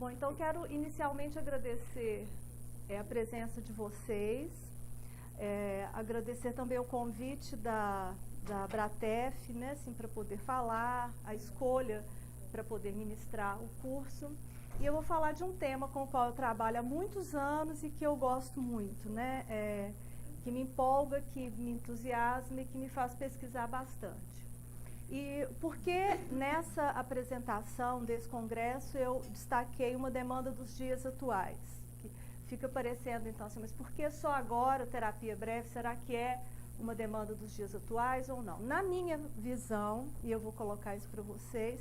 Bom, então quero inicialmente agradecer a presença de vocês, agradecer também o convite da Bratef, né, assim, para poder falar, a escolha para poder ministrar o curso. E eu vou falar de um tema com o qual eu trabalho há muitos anos e que eu gosto muito, né, que me empolga, que me entusiasma e que me faz pesquisar bastante. E por que nessa apresentação desse congresso eu destaquei uma demanda dos dias atuais? Que fica parecendo então assim, mas por que só agora terapia breve? Será que é uma demanda dos dias atuais ou não? Na minha visão, e eu vou colocar isso para vocês,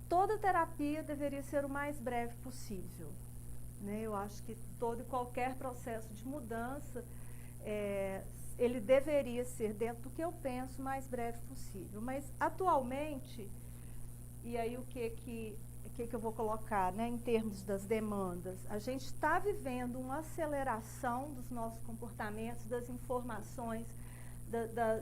toda terapia deveria ser o mais breve possível, né? Eu acho que todo e qualquer processo de mudança ele deveria ser, dentro do que eu penso, o mais breve possível. Mas, atualmente, e aí o que eu vou colocar, né, em termos das demandas, a gente está vivendo uma aceleração dos nossos comportamentos, das informações,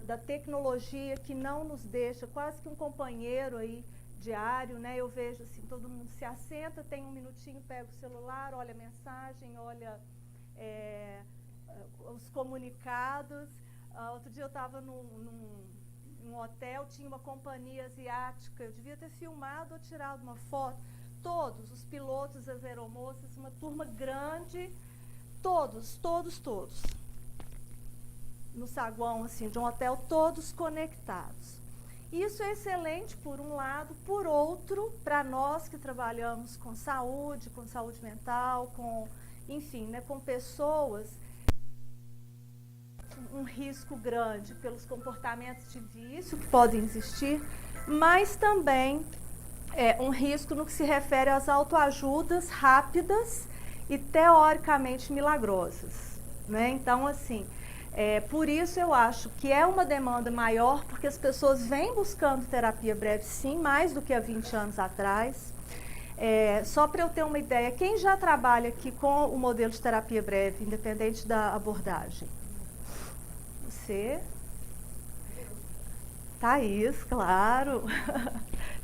da tecnologia que não nos deixa, quase que um companheiro aí diário, né? Eu vejo assim, todo mundo se assenta, tem um minutinho, pega o celular, olha a mensagem, olha os comunicados. Outro dia eu estava num hotel, tinha uma companhia asiática, eu devia ter filmado ou tirado uma foto, todos, os pilotos, as aeromoças, uma turma grande, todos, no saguão assim, de um hotel, todos conectados. Isso é excelente por um lado, por outro, para nós que trabalhamos com saúde mental, enfim, né, com pessoas, um risco grande pelos comportamentos de vício que podem existir, mas também um risco no que se refere às autoajudas rápidas e teoricamente milagrosas, né? Então, assim, por isso eu acho que é uma demanda maior, porque as pessoas vêm buscando terapia breve, sim, mais do que há 20 anos atrás. Só para eu ter uma ideia, quem já trabalha aqui com o modelo de terapia breve, independente da abordagem? Você? Thaís, claro.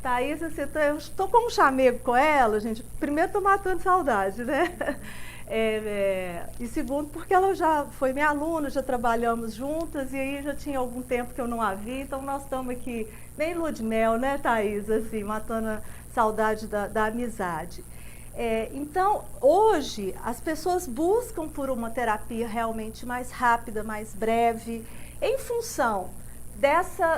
Thaís, eu estou com um chamego com ela, gente. Primeiro, estou matando saudade, né? E segundo, porque ela já foi minha aluna, já trabalhamos juntas, e aí já tinha algum tempo que eu não a vi, então nós estamos aqui, bem lua de mel, né, Thaís? Assim, matando a saudade da amizade. Então, hoje, as pessoas buscam por uma terapia realmente mais rápida, mais breve, em função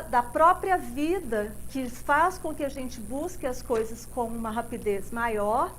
da própria vida, que faz com que a gente busque as coisas com uma rapidez maior,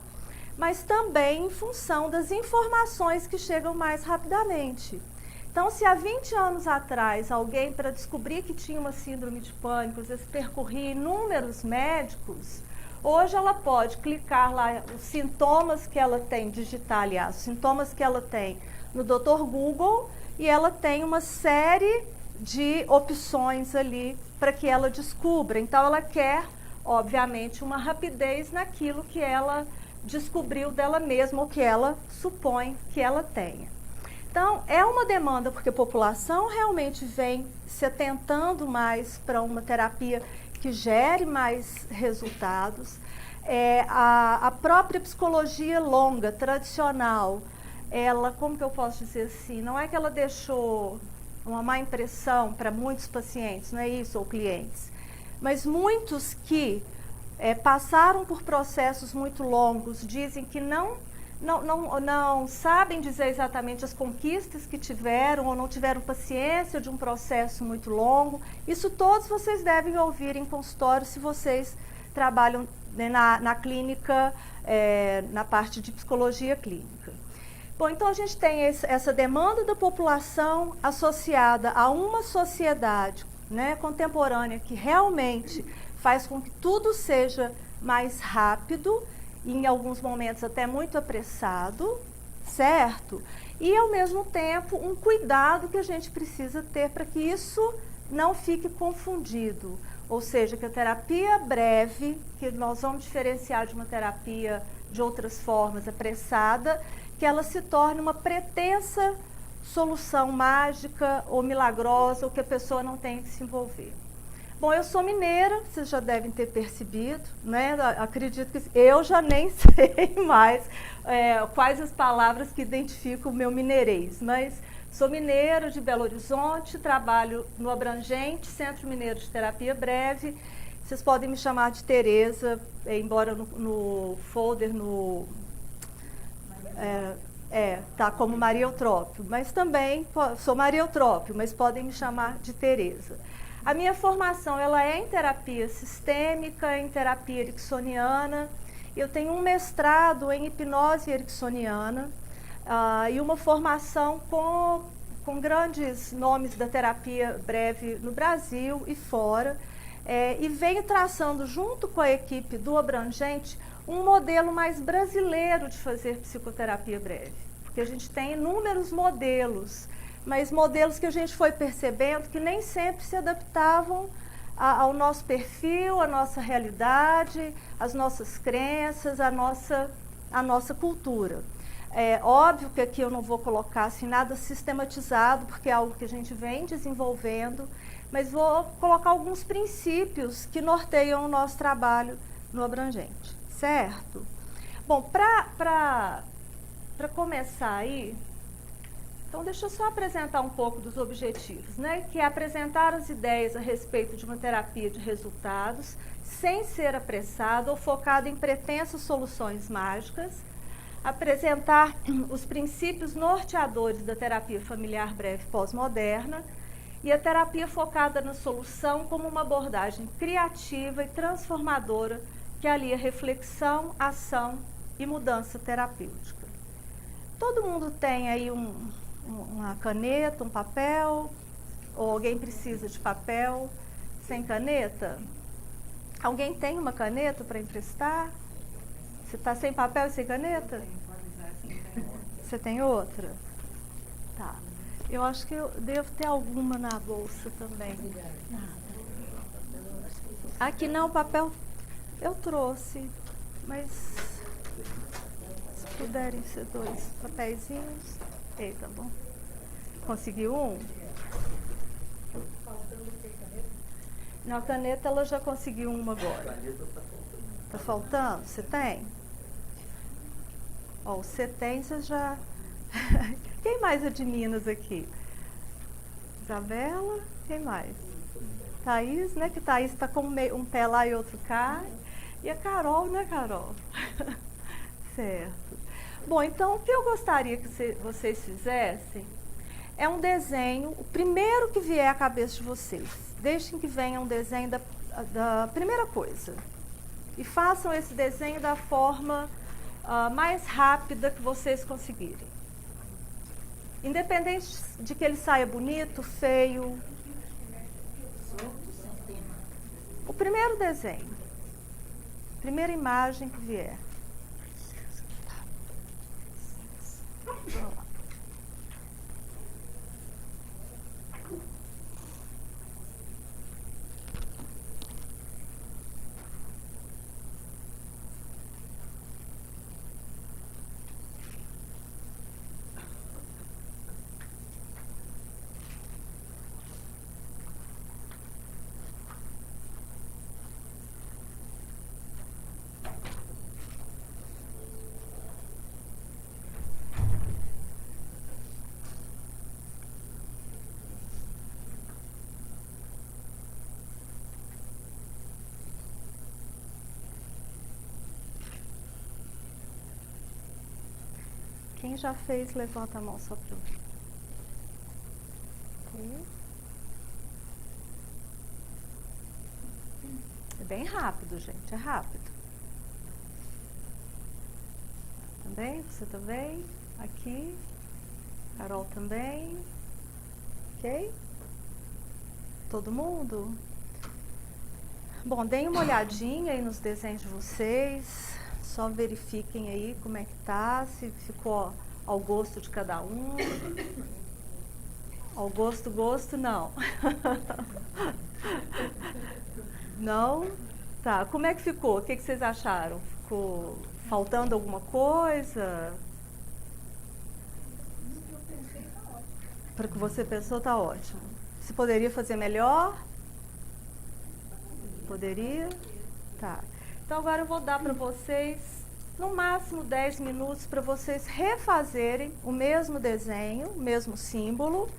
mas também em função das informações que chegam mais rapidamente. Então, se há 20 anos atrás, alguém, para descobrir que tinha uma síndrome de pânico, às vezes percorria inúmeros médicos, hoje ela pode clicar lá os sintomas que ela tem, digitar, aliás, os sintomas que ela tem no Dr. Google, e ela tem uma série de opções ali para que ela descubra. Então, ela quer, obviamente, uma rapidez naquilo que ela descobriu dela mesma, ou que ela supõe que ela tenha. Então, é uma demanda, porque a população realmente vem se atentando mais para uma terapia que gere mais resultados. A própria psicologia longa, tradicional, ela, como que eu posso dizer assim, não é que ela deixou uma má impressão para muitos pacientes, não é isso, ou clientes, mas muitos que passaram por processos muito longos, dizem que não sabem dizer exatamente as conquistas que tiveram ou não tiveram paciência de um processo muito longo. Isso todos vocês devem ouvir em consultório se vocês trabalham, né, na clínica, na parte de psicologia clínica. Bom, então a gente tem essa demanda da população associada a uma sociedade, né, contemporânea que realmente faz com que tudo seja mais rápido, e em alguns momentos até muito apressado, certo? E ao mesmo tempo um cuidado que a gente precisa ter para que isso não fique confundido. Ou seja, que a terapia breve, que nós vamos diferenciar de uma terapia de outras formas apressada, que ela se torne uma pretensa solução mágica ou milagrosa, ou que a pessoa não tenha que se envolver. Bom, eu sou mineira, vocês já devem ter percebido, né? Acredito que eu já nem sei mais quais as palavras que identificam o meu mineirês, mas sou mineira de Belo Horizonte, trabalho no Abrangente, Centro Mineiro de Terapia Breve. Vocês podem me chamar de Tereza, embora no folder, tá como Maria Eutrópio, mas também sou Maria Eutrópio, mas podem me chamar de Tereza. A minha formação ela é em terapia sistêmica, em terapia ericksoniana. Eu tenho um mestrado em hipnose ericksoniana e uma formação com grandes nomes da terapia breve no Brasil e fora. E venho traçando, junto com a equipe do Abrangente, um modelo mais brasileiro de fazer psicoterapia breve. Porque a gente tem inúmeros modelos, mas modelos que a gente foi percebendo que nem sempre se adaptavam ao nosso perfil, à nossa realidade, às nossas crenças, à nossa cultura. É óbvio que aqui eu não vou colocar assim, nada sistematizado, porque é algo que a gente vem desenvolvendo, mas vou colocar alguns princípios que norteiam o nosso trabalho no Abrangente, certo? Bom, para começar aí, então deixa eu só apresentar um pouco dos objetivos, né? Que é apresentar as ideias a respeito de uma terapia de resultados, sem ser apressado ou focado em pretensas soluções mágicas, apresentar os princípios norteadores da terapia familiar breve pós-moderna e a terapia focada na solução como uma abordagem criativa e transformadora que alia reflexão, ação e mudança terapêutica. Todo mundo tem aí uma caneta, um papel, ou alguém precisa de papel sem caneta? Alguém tem uma caneta para emprestar? Você está sem papel e sem caneta? Você tem outra? Tá. Eu acho que eu devo ter alguma na bolsa também. Aqui não, papel eu trouxe, mas se puderem ser 2 papeizinhos. Eita, bom. Conseguiu um? Na caneta ela já conseguiu uma agora. Tá faltando? Você tem? Ó, você tem, você já... Quem mais é de Minas aqui? Isabela? Quem mais? Thaís, né? Que Thaís está com um pé lá e outro cá. E a Carol, né, Carol? Certo. Bom, então o que eu gostaria que vocês fizessem é um desenho, o primeiro que vier à cabeça de vocês. Deixem que venha um desenho da primeira coisa. E façam esse desenho da forma mais rápida que vocês conseguirem. Independente de que ele saia bonito, feio. O primeiro desenho. Primeira imagem que vier. Vamos lá. Quem já fez, levanta a mão só para eu ver. É bem rápido, gente, é rápido. Também, você também, aqui, Carol também, ok? Todo mundo? Bom, deem uma olhadinha aí nos desenhos de vocês. Só verifiquem aí como é que tá, se ficou ao gosto de cada um. Ao gosto, não. Não? Tá, como é que ficou? O que vocês acharam? Ficou faltando alguma coisa? Para o que você pensou, tá ótimo. Se poderia fazer melhor? Poderia? Tá. Então agora eu vou dar para vocês, no máximo 10 minutos, para vocês refazerem o mesmo desenho, o mesmo símbolo,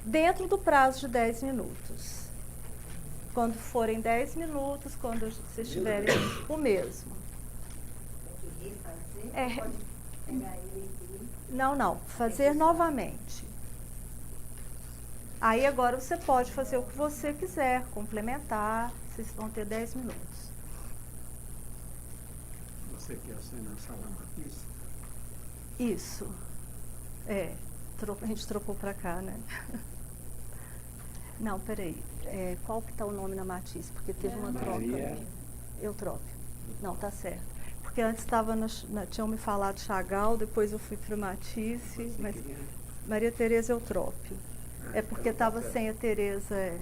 dentro do prazo de 10 minutos. Quando forem 10 minutos, quando vocês tiverem o mesmo. É. Não, fazer novamente. Aí agora você pode fazer o que você quiser, complementar, vocês vão ter 10 minutos. Você quer ser na sala Matisse? Isso. A gente trocou para cá, né? Não, peraí. Qual que está o nome na Matisse? Porque teve uma troca. Eutrópio. Não, tá certo. Porque antes estava tinham me falado Chagall, depois eu fui para Matisse, mas Maria Tereza Eutrópio. É porque estava sem a Tereza.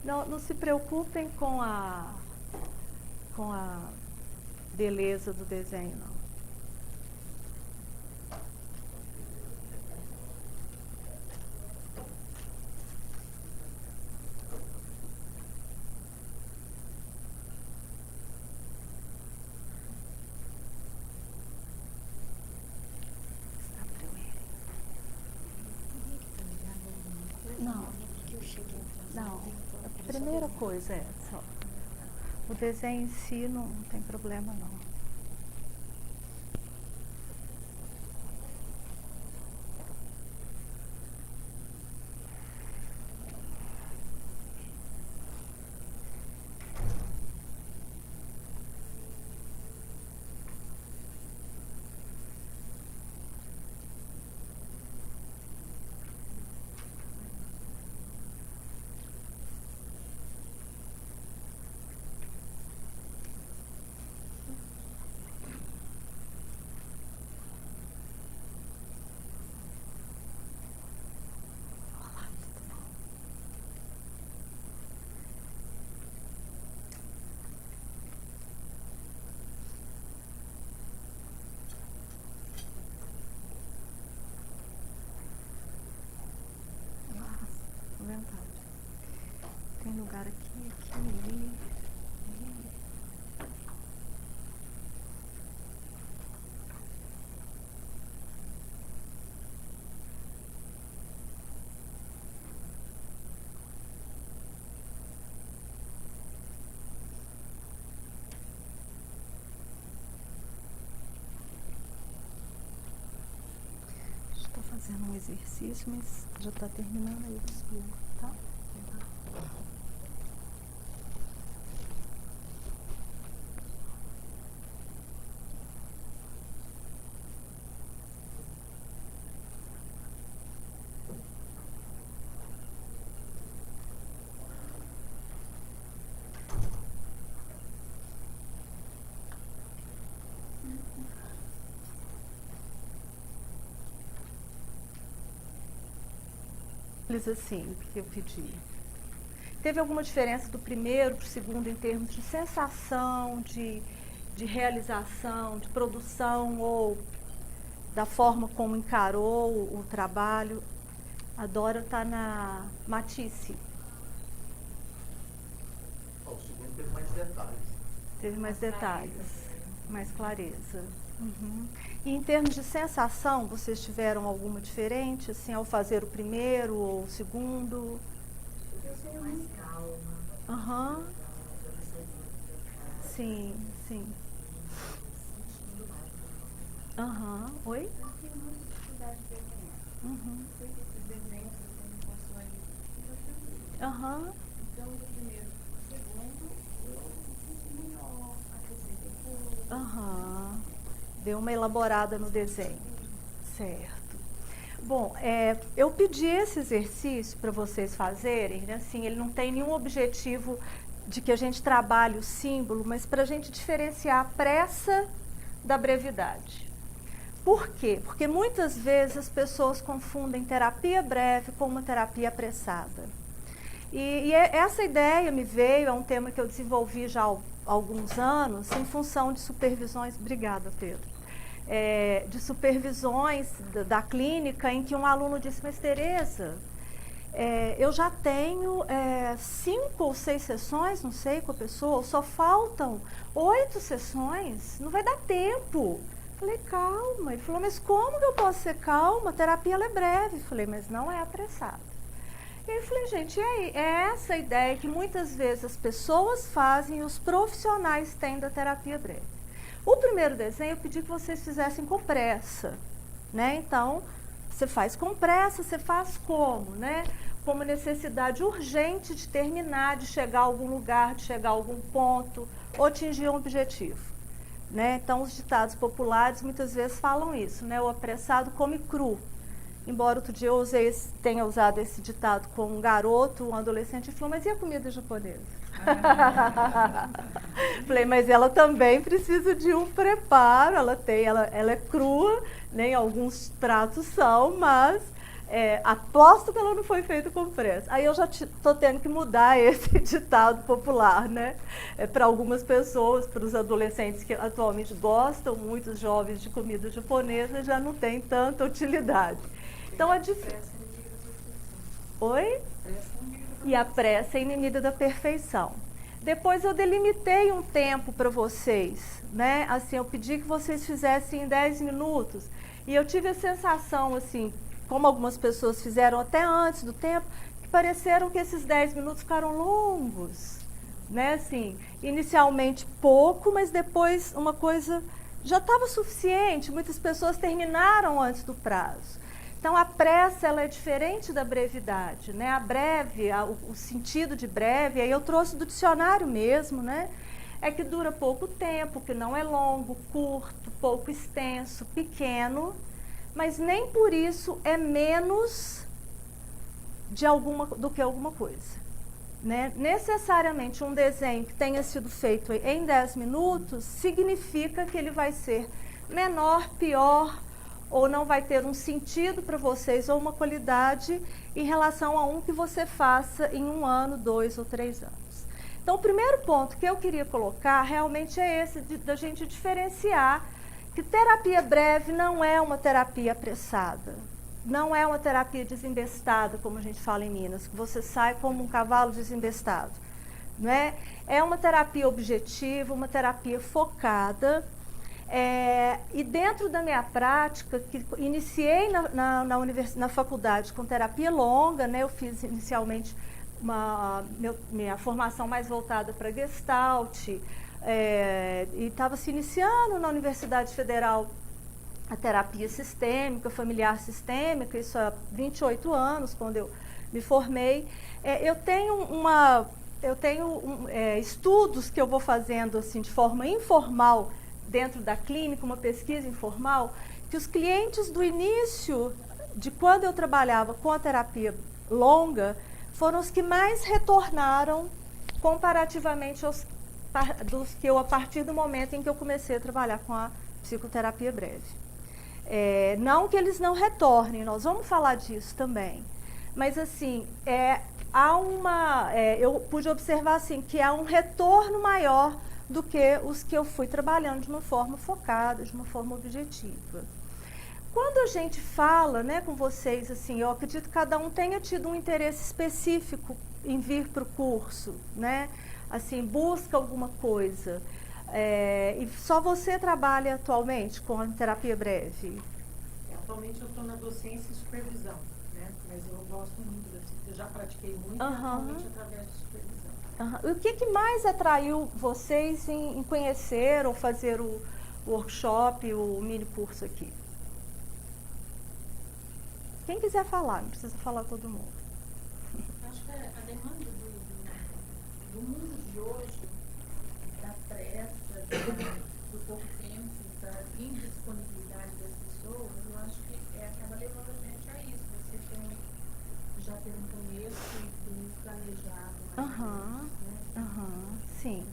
Não se preocupem com a beleza do desenho, não. Não, a primeira coisa é só. O desenho em si não tem problema, não. Tem lugar aqui, ali. Estou fazendo um exercício, mas já está terminando aí o estudo, tá? Assim, que eu pedi. Teve alguma diferença do primeiro para o segundo em termos de sensação, de realização, de produção ou da forma como encarou o trabalho? A Dora está na Matisse. O segundo teve mais detalhes. Teve mais detalhes, mais clareza. Uhum. E em termos de sensação, vocês tiveram alguma diferente, assim, ao fazer o primeiro ou o segundo? Eu mais calma. Aham. Sim. Aham. Oi? Eu tive muita dificuldade de desenhar. Uhum. Sei que esses desenhos assim passou aí muito tranquilo. Aham. Então, do primeiro pro segundo, eu senti melhor, acrescentei coisas. Aham. Deu uma elaborada no desenho. Certo. Bom, eu pedi esse exercício para vocês fazerem, né? Assim, ele não tem nenhum objetivo de que a gente trabalhe o símbolo, mas para a gente diferenciar a pressa da brevidade. Por quê? Porque muitas vezes as pessoas confundem terapia breve com uma terapia apressada. E essa ideia me veio, é um tema que eu desenvolvi já há alguns anos, em função de supervisões. Obrigada, Pedro. de supervisões da clínica em que um aluno disse, mas Tereza, eu já tenho 5 ou 6 sessões, não sei, com a pessoa, só faltam 8 sessões, não vai dar tempo. Falei, calma. Ele falou, mas como que eu posso ser calma? A terapia ela é breve. Falei, mas não é apressada. E aí eu falei, gente, e aí? É essa a ideia que muitas vezes as pessoas fazem e os profissionais têm da terapia breve. O primeiro desenho eu pedi que vocês fizessem com pressa, né? Então, você faz com pressa, você faz como, né? Como necessidade urgente de terminar, de chegar a algum lugar, de chegar a algum ponto, ou atingir um objetivo. Né? Então, os ditados populares muitas vezes falam isso, né? O apressado come cru. Embora outro dia eu tenha usado esse ditado com um garoto, um adolescente, e falou, mas e a comida japonesa? Falei, mas ela também precisa de um preparo, ela é crua, nem alguns pratos são, mas aposto que ela não foi feita com pressa. Aí eu já estou tendo que mudar esse ditado popular, né? Para algumas pessoas, para os adolescentes que atualmente gostam muito, os jovens, de comida japonesa, já não tem tanta utilidade. Então a diferença. Oi? E a pressa é inimiga da perfeição. Depois eu delimitei um tempo para vocês, né? Assim, eu pedi que vocês fizessem em 10 minutos. E eu tive a sensação, assim, como algumas pessoas fizeram até antes do tempo, que pareceram que esses 10 minutos ficaram longos, né? Assim, inicialmente pouco, mas depois uma coisa já estava suficiente. Muitas pessoas terminaram antes do prazo. Então, a pressa ela é diferente da brevidade, né? A breve, o sentido de breve, aí eu trouxe do dicionário mesmo, né? É que dura pouco tempo, que não é longo, curto, pouco extenso, pequeno, mas nem por isso é menos do que alguma coisa. Né? Necessariamente um desenho que tenha sido feito em 10 minutos significa que ele vai ser menor, pior, ou não vai ter um sentido para vocês ou uma qualidade em relação a um que você faça em 1 ano, 2 ou 3 anos. Então, o primeiro ponto que eu queria colocar realmente é esse, da gente diferenciar que terapia breve não é uma terapia apressada, não é uma terapia desembestada, como a gente fala em Minas, que você sai como um cavalo desembestado. Não é? É uma terapia objetiva, uma terapia focada. E dentro da minha prática, que iniciei na faculdade com terapia longa, né, eu fiz inicialmente minha formação mais voltada para Gestalt, e estava se iniciando na Universidade Federal a terapia sistêmica, familiar sistêmica, isso há 28 anos, quando eu me formei. Eu tenho estudos que eu vou fazendo assim, de forma informal, dentro da clínica, uma pesquisa informal, que os clientes do início, de quando eu trabalhava com a terapia longa, foram os que mais retornaram comparativamente dos que eu, a partir do momento em que eu comecei a trabalhar com a psicoterapia breve. Não que eles não retornem, nós vamos falar disso também, mas assim, eu pude observar assim, que há um retorno maior do que os que eu fui trabalhando de uma forma focada, de uma forma objetiva. Quando a gente fala, né, com vocês, assim, eu acredito que cada um tenha tido um interesse específico em vir para o curso, né? Assim, busca alguma coisa. E só você trabalha atualmente com a terapia breve? Atualmente eu estou na docência e supervisão, né? Mas eu gosto muito da psicoterapia, eu já pratiquei muito, atualmente através de supervisão. O que mais atraiu vocês em conhecer ou fazer o workshop, o mini curso aqui? Quem quiser falar, não precisa falar todo mundo. Acho que a demanda do mundo de hoje, da pressa, do pouco tempo, da indisponibilidade das pessoas, eu acho que acaba levando a gente a isso. Você já ter um começo e planejado. Sim.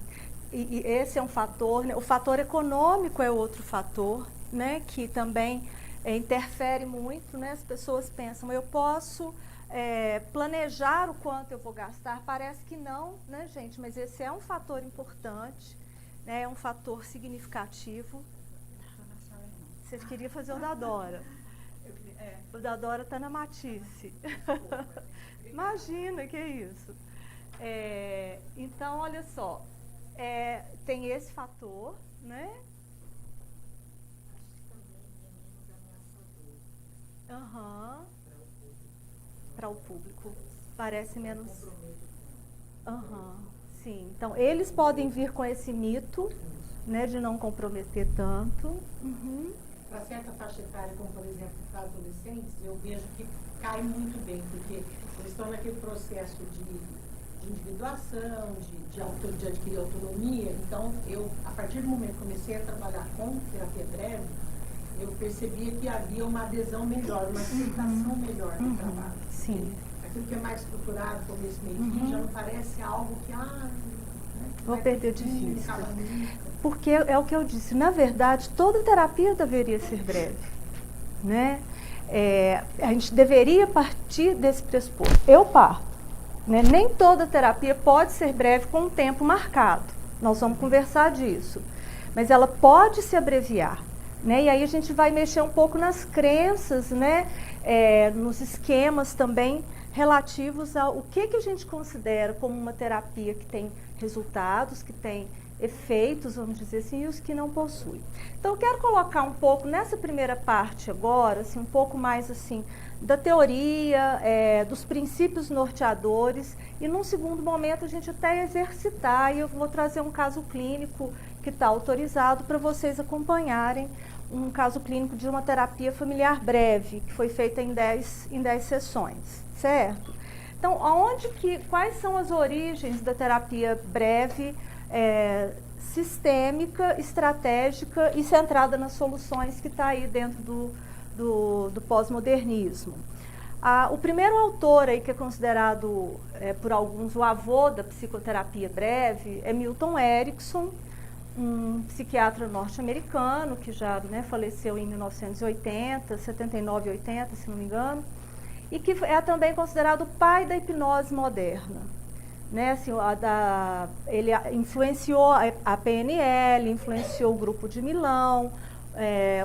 E esse é um fator, né? O fator econômico é outro fator, né? Que também interfere muito, né? As pessoas pensam, eu posso planejar o quanto eu vou gastar? Parece que não, né, gente? Mas esse é um fator importante, né? É um fator significativo. Você queria fazer o da Dora. O da Dora está na Matisse. Imagina, que é isso. Então, olha só, tem esse fator, né? Aham. Para o público. Parece menos. Aham. Sim. Então, eles podem vir com esse mito, né, de não comprometer tanto. Uhum. Para certa faixa etária, como por exemplo para adolescentes, eu vejo que cai muito bem, porque eles estão naquele processo de individuação, de adquirir autonomia. Então, eu, a partir do momento que comecei a trabalhar com terapia breve, eu percebia que havia uma adesão melhor, uma aceitação melhor do trabalho. Sim. Aquilo que é mais estruturado, começo, meio e fim, já não parece algo que, vou perder de vista. Porque é o que eu disse, na verdade, toda terapia deveria ser breve, né? A gente deveria partir desse pressuposto. Eu parto, né? Nem toda terapia pode ser breve com um tempo marcado. Nós vamos conversar disso. Mas ela pode se abreviar, né? E aí a gente vai mexer um pouco nas crenças, né? Nos esquemas também relativos ao que a gente considera como uma terapia que tem resultados, que tem efeitos, vamos dizer assim, e os que não possuem. Então, eu quero colocar um pouco nessa primeira parte agora, assim, um pouco mais assim, da teoria, dos princípios norteadores, e num segundo momento a gente até exercitar, e eu vou trazer um caso clínico que está autorizado para vocês acompanharem, um caso clínico de uma terapia familiar breve, que foi feita em 10 sessões, certo? Então, quais são as origens da terapia breve, sistêmica, estratégica e centrada nas soluções que está aí dentro do pós-modernismo? O primeiro autor aí que é considerado por alguns o avô da psicoterapia breve é Milton Erickson, um psiquiatra norte-americano que já, né, faleceu em 1980, 79 e 80, se não me engano, e que é também considerado o pai da hipnose moderna. Né, assim, ele influenciou a PNL, influenciou o Grupo de Milão,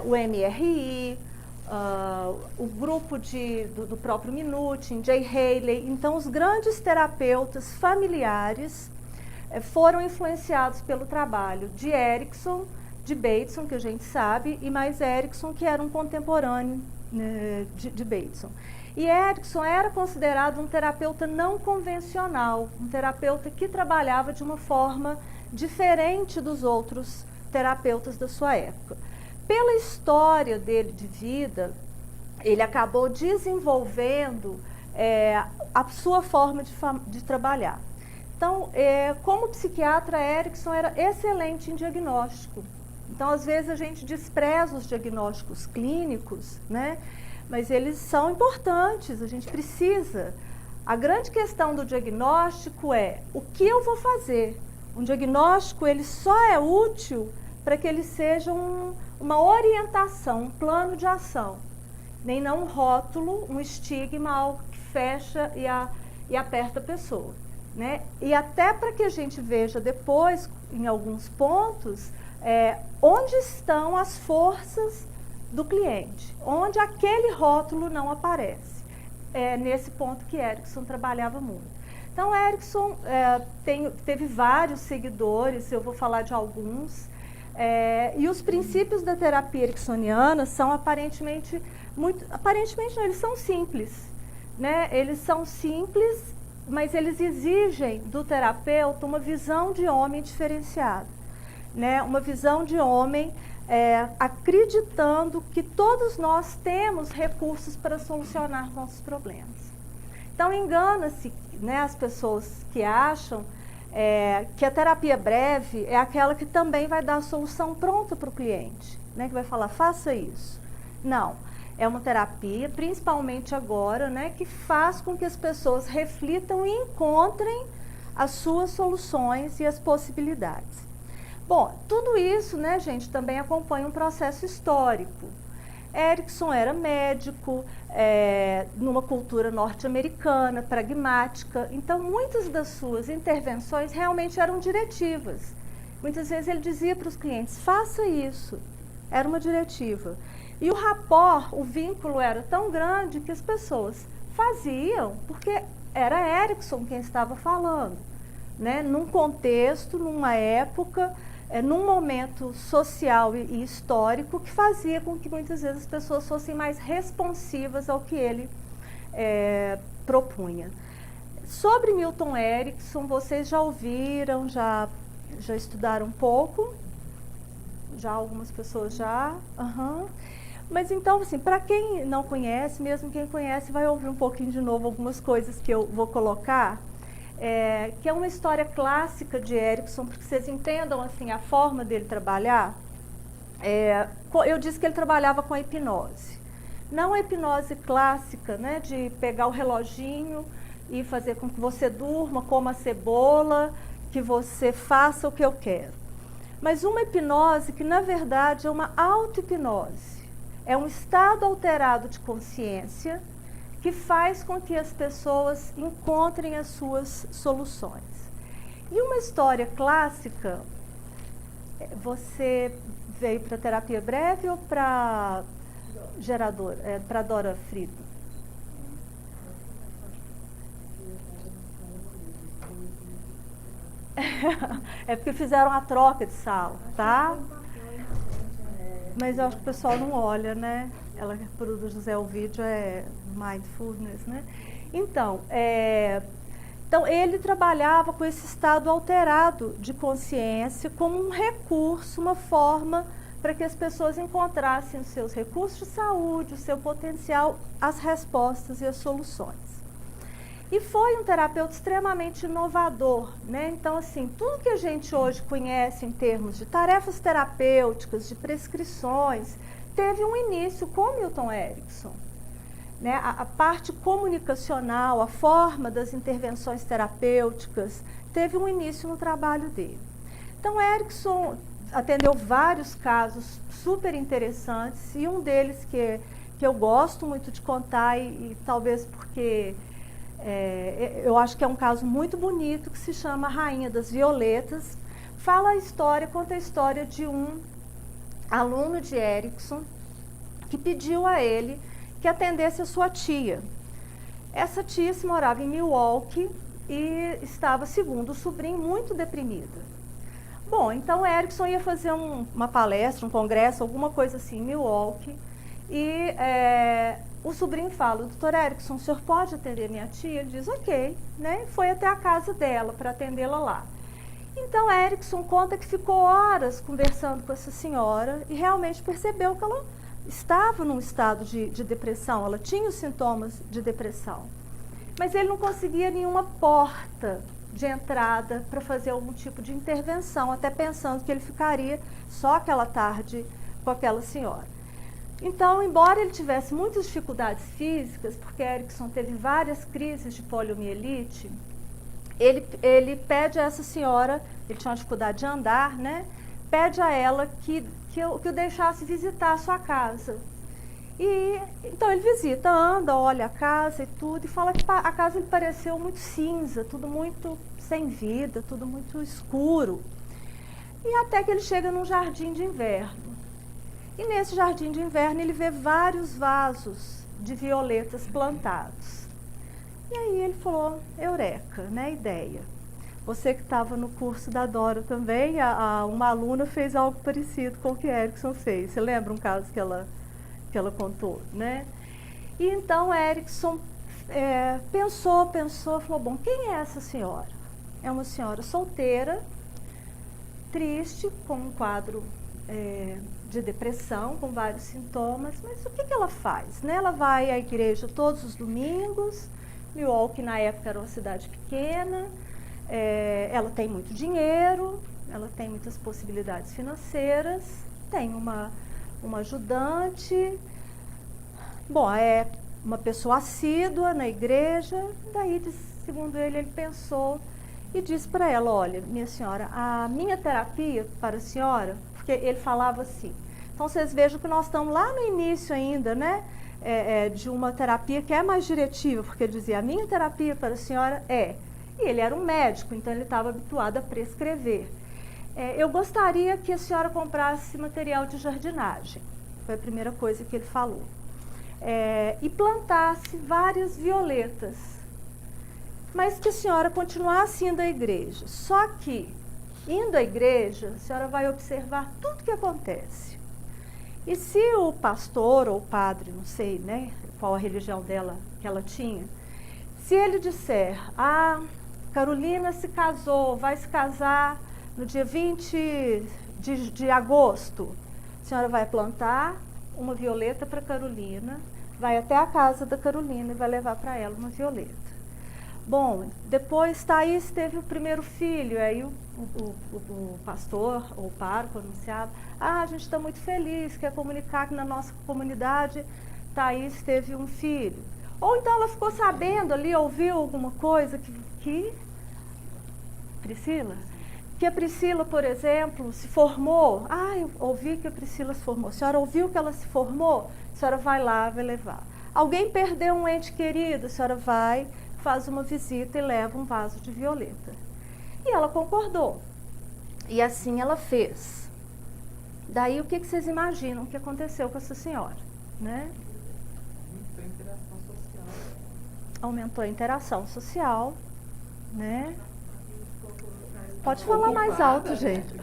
o MRI, o grupo do próprio Minuchin, Jay Haley. Então, os grandes terapeutas familiares foram influenciados pelo trabalho de Erickson, de Bateson, que a gente sabe, e mais Erickson, que era um contemporâneo, né, de Bateson. E Erickson era considerado um terapeuta não convencional, um terapeuta que trabalhava de uma forma diferente dos outros terapeutas da sua época. Pela história dele de vida, ele acabou desenvolvendo a sua forma de trabalhar. Então, como psiquiatra, Erickson era excelente em diagnóstico. Então, às vezes, a gente despreza os diagnósticos clínicos, né? Mas eles são importantes, a gente precisa. A grande questão do diagnóstico é o que eu vou fazer. Um diagnóstico ele só é útil para que ele seja uma orientação, um plano de ação. Nem não um rótulo, um estigma, algo que fecha e aperta a pessoa. Né? E até para que a gente veja depois, em alguns pontos, onde estão as forças do cliente, onde aquele rótulo não aparece. É nesse ponto que Erickson trabalhava muito. Então, Erickson teve vários seguidores, eu vou falar de alguns, e os princípios da terapia ericksoniana são aparentemente não, eles são simples, né? Eles são simples, mas eles exigem do terapeuta uma visão de homem diferenciada, né? Uma visão de homem acreditando que todos nós temos recursos para solucionar nossos problemas. Então, engana-se, né, as pessoas que acham que a terapia breve é aquela que também vai dar a solução pronta para o cliente, né, que vai falar, faça isso. Não, é uma terapia, principalmente agora, né, que faz com que as pessoas reflitam e encontrem as suas soluções e as possibilidades. Bom, tudo isso, né, gente, também acompanha um processo histórico. Erickson era médico, numa cultura norte-americana, pragmática, então muitas das suas intervenções realmente eram diretivas. Muitas vezes ele dizia para os clientes, faça isso, era uma diretiva. E o rapport, o vínculo era tão grande que as pessoas faziam, porque era Erickson quem estava falando, né? Num contexto, numa época, num momento social e histórico que fazia com que muitas vezes as pessoas fossem mais responsivas ao que ele propunha. Sobre Milton Erickson, vocês já ouviram, já estudaram um pouco? Já algumas pessoas já? Mas então, assim, para quem não conhece, mesmo quem conhece, vai ouvir um pouquinho de novo algumas coisas que eu vou colocar, que é uma história clássica de Erickson, para que vocês entendam assim, a forma dele trabalhar. Eu disse que ele trabalhava com a hipnose. Não a hipnose clássica, né, de pegar o reloginho e fazer com que você durma, coma a cebola, que você faça o que eu quero. Mas uma hipnose que, na verdade, é uma auto-hipnose. É um estado alterado de consciência que faz com que as pessoas encontrem as suas soluções. E uma história clássica, você veio para terapia breve ou para gerador, para Dora Friedman? É porque fizeram a troca de sala, tá? Mas eu acho que o pessoal não olha, né? Ela produz o vídeo, mindfulness, né? Então, ele trabalhava com esse estado alterado de consciência como um recurso, uma forma para que as pessoas encontrassem os seus recursos de saúde, o seu potencial, as respostas e as soluções. E foi um terapeuta extremamente inovador, né? Então, assim, tudo que a gente hoje conhece em termos de tarefas terapêuticas, de prescrições, teve um início com Milton Erickson. Né? A parte comunicacional, a forma das intervenções terapêuticas, teve um início no trabalho dele. Então, Erickson atendeu vários casos super interessantes, e um deles que eu gosto muito de contar, e talvez porque eu acho que é um caso muito bonito, que se chama Rainha das Violetas. Conta a história de um aluno de Erickson que pediu a ele que atendesse a sua tia. Essa tia se morava em Milwaukee e estava, segundo o sobrinho, muito deprimida. Bom, então Erickson ia fazer uma palestra, um congresso, alguma coisa assim em Milwaukee, e o sobrinho fala: doutor Erickson, o senhor pode atender minha tia? Ele diz: ok, né? Foi até a casa dela para atendê-la lá. Então Erickson conta que ficou horas conversando com essa senhora e realmente percebeu que ela estava num estado de depressão, ela tinha os sintomas de depressão. Mas ele não conseguia nenhuma porta de entrada para fazer algum tipo de intervenção, até pensando que ele ficaria só aquela tarde com aquela senhora. Então, embora ele tivesse muitas dificuldades físicas, porque Erickson teve várias crises de poliomielite, ele pede a essa senhora, ele tinha uma dificuldade de andar, né? Pede a ela que o deixasse visitar a sua casa. E então ele visita, anda, olha a casa e tudo, e fala que a casa lhe pareceu muito cinza, tudo muito sem vida, tudo muito escuro. E até que ele chega num jardim de inverno. E nesse jardim de inverno ele vê vários vasos de violetas plantados. E aí ele falou: eureka, né, ideia. Você que estava no curso da Dora também, uma aluna fez algo parecido com o que Erickson fez. Você lembra um caso que ela contou, né? E então Erickson pensou, falou: bom, quem é essa senhora? É uma senhora solteira, triste, com um quadro de depressão, com vários sintomas, mas o que ela faz? Né? Ela vai à igreja todos os domingos. Milwaukee, na época, era uma cidade pequena, ela tem muito dinheiro, ela tem muitas possibilidades financeiras, tem uma ajudante, bom, é uma pessoa assídua na igreja. Daí, segundo ele pensou e disse para ela: olha, minha senhora, a minha terapia para a senhora, porque ele falava assim, então vocês vejam que nós estamos lá no início ainda, né, de uma terapia que é mais diretiva, porque ele dizia: a minha terapia para a senhora e ele era um médico, então ele estava habituado a prescrever. eu gostaria que a senhora comprasse material de jardinagem. Foi a primeira coisa que ele falou. E plantasse várias violetas. Mas que a senhora continuasse indo à igreja. Só que, indo à igreja, a senhora vai observar tudo que acontece. E se o pastor ou o padre, não sei, né, qual a religião dela que ela tinha, se ele disser, Carolina se casou, vai se casar no dia 20 de agosto, a senhora vai plantar uma violeta para Carolina, vai até a casa da Carolina e vai levar para ela uma violeta. Bom, depois Thaís teve o primeiro filho, aí o pastor ou o pároco anunciava, a gente está muito feliz, quer comunicar que na nossa comunidade Thaís teve um filho. Ou então ela ficou sabendo ali, ouviu alguma coisa que Priscila? Que a Priscila, por exemplo, se formou. Eu ouvi que a Priscila se formou. A senhora ouviu que ela se formou? A senhora vai lá, vai levar. Alguém perdeu um ente querido? A senhora vai, faz uma visita e leva um vaso de violeta. E ela concordou. E assim ela fez. Daí o que vocês imaginam que aconteceu com essa senhora? Né? Aumentou a interação social, né? Pode falar mais alto, gente.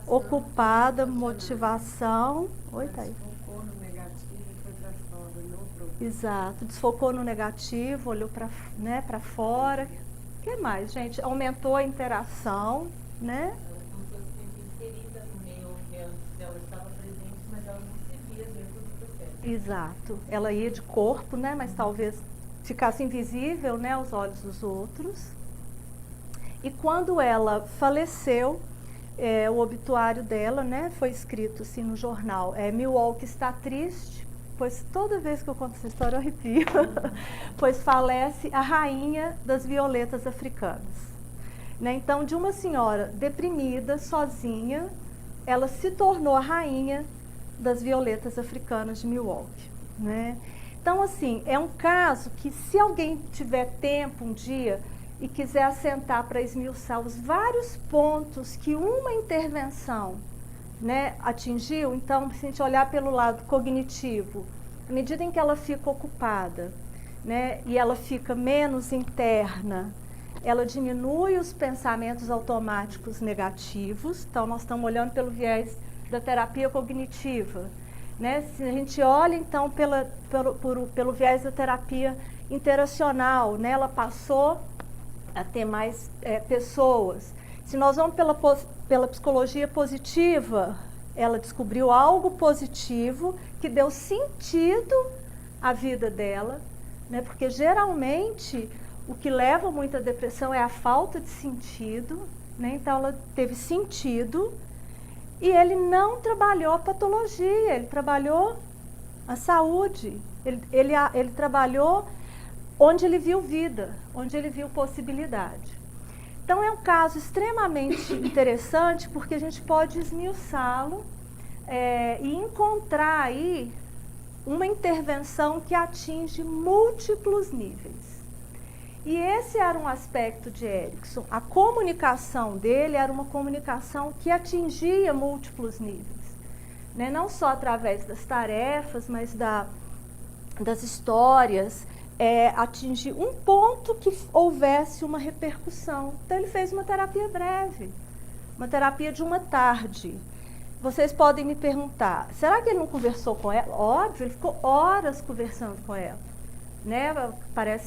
Ocupada, motivação. Oi, Thaís. Desfocou no negativo e foi para fora, olhou para o... Exato, desfocou no negativo, olhou para fora. O que mais, gente? Aumentou a interação, né? Ela começou a se sentir inserida no meio, ela estava presente, mas ela não se via dentro do processo. Exato. Ela ia de corpo, né? Mas talvez ficasse invisível, né, aos olhos dos outros. E quando ela faleceu, o obituário dela, né, foi escrito assim no jornal, Milwaukee está triste, pois toda vez que eu conto essa história eu arrepio, pois falece a rainha das violetas africanas. Né? Então, de uma senhora deprimida, sozinha, ela se tornou a rainha das violetas africanas de Milwaukee. Né? Então, assim, é um caso que se alguém tiver tempo um dia e quiser assentar para esmiuçar os vários pontos que uma intervenção, né, atingiu, então, se a gente olhar pelo lado cognitivo, à medida em que ela fica ocupada, né, e ela fica menos interna, ela diminui os pensamentos automáticos negativos. Então, nós estamos olhando pelo viés da terapia cognitiva. Né? Se a gente olha, então, pelo viés da terapia interacional, né, ela passou a ter mais pessoas. Se nós vamos pela psicologia positiva, ela descobriu algo positivo que deu sentido à vida dela, né? Porque geralmente o que leva muito à depressão é a falta de sentido, né? Então ela teve sentido e ele não trabalhou a patologia, ele trabalhou a saúde, ele trabalhou onde ele viu vida, onde ele viu possibilidade. Então é um caso extremamente interessante porque a gente pode esmiuçá-lo e encontrar aí uma intervenção que atinge múltiplos níveis. E esse era um aspecto de Erickson. A comunicação dele era uma comunicação que atingia múltiplos níveis. Né? Não só através das tarefas, mas das histórias, atingir um ponto que houvesse uma repercussão. Então ele fez uma terapia breve, uma terapia de uma tarde. Vocês podem me perguntar, será que ele não conversou com ela? Óbvio, ele ficou horas conversando com ela. Né?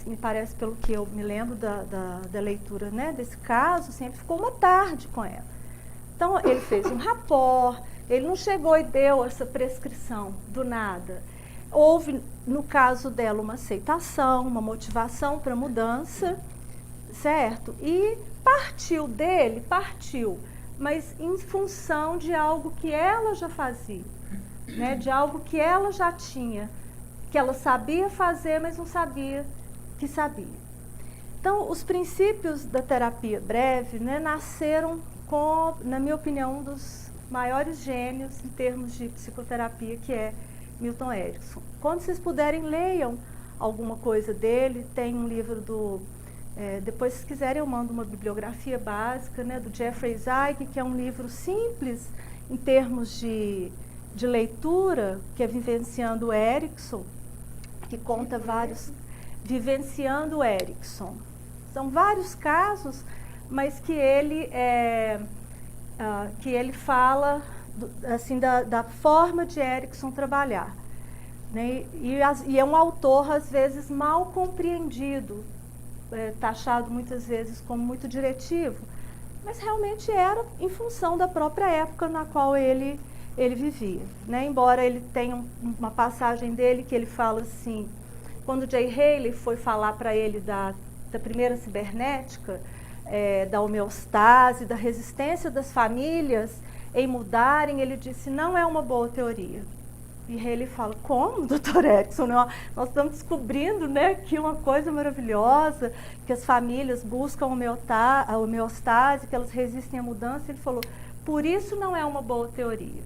Me parece, pelo que eu me lembro da leitura, né, desse caso, sempre ficou uma tarde com ela. Então ele fez um rapport, ele não chegou e deu essa prescrição do nada. Houve, no caso dela, uma aceitação, uma motivação para a mudança, certo? E partiu, mas em função de algo que ela já fazia, né? De algo que ela já tinha, que ela sabia fazer, mas não sabia que sabia. Então, os princípios da terapia breve, né, nasceram com, na minha opinião, um dos maiores gênios em termos de psicoterapia, que é Milton Erickson. Quando vocês puderem, leiam alguma coisa dele. Tem um livro do Depois, se quiserem, eu mando uma bibliografia básica, né, do Jeffrey Zeig, que é um livro simples em termos de leitura, que é Vivenciando o Erickson, que conta vários... Vivenciando o Erickson. São vários casos, mas que ele fala assim, da forma de Erickson trabalhar. Né? E é um autor, às vezes, mal compreendido, taxado muitas vezes como muito diretivo, mas realmente era em função da própria época na qual ele vivia. Né? Embora ele tenha uma passagem dele que ele fala assim, quando Jay Haley foi falar para ele da primeira cibernética, da homeostase, da resistência das famílias em mudarem, ele disse, não é uma boa teoria. E Haley fala, como, doutor Erickson? Nós estamos descobrindo, né, que uma coisa maravilhosa, que as famílias buscam a homeostase, que elas resistem à mudança. Ele falou, por isso não é uma boa teoria.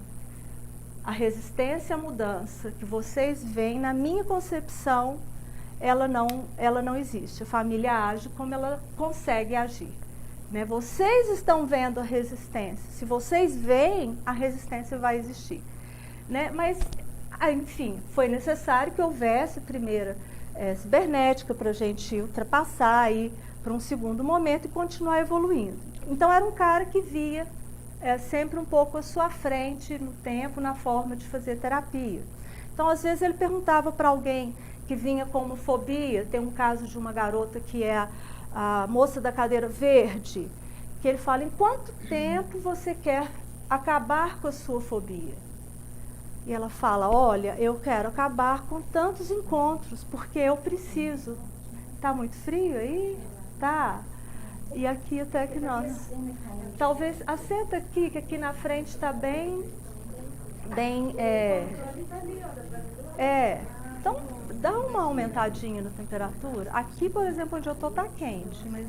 A resistência à mudança que vocês veem, na minha concepção, ela não existe. A família age como ela consegue agir. Né? Vocês estão vendo a resistência. Se vocês veem, a resistência vai existir. Né? Mas, enfim, foi necessário que houvesse primeira cibernética para a gente ultrapassar aí para um segundo momento e continuar evoluindo. Então, era um cara que via sempre um pouco à sua frente no tempo, na forma de fazer terapia. Então, às vezes, ele perguntava para alguém que vinha com uma fobia, tem um caso de uma garota que é a moça da cadeira verde, que ele fala, em quanto tempo você quer acabar com a sua fobia? E ela fala, olha, eu quero acabar com tantos encontros, porque eu preciso. Tá muito frio aí? Tá. E aqui até que nós... Talvez, assenta aqui, que aqui na frente está bem... Então, dá uma aumentadinha na temperatura. Aqui, por exemplo, onde eu estou, está quente, mas...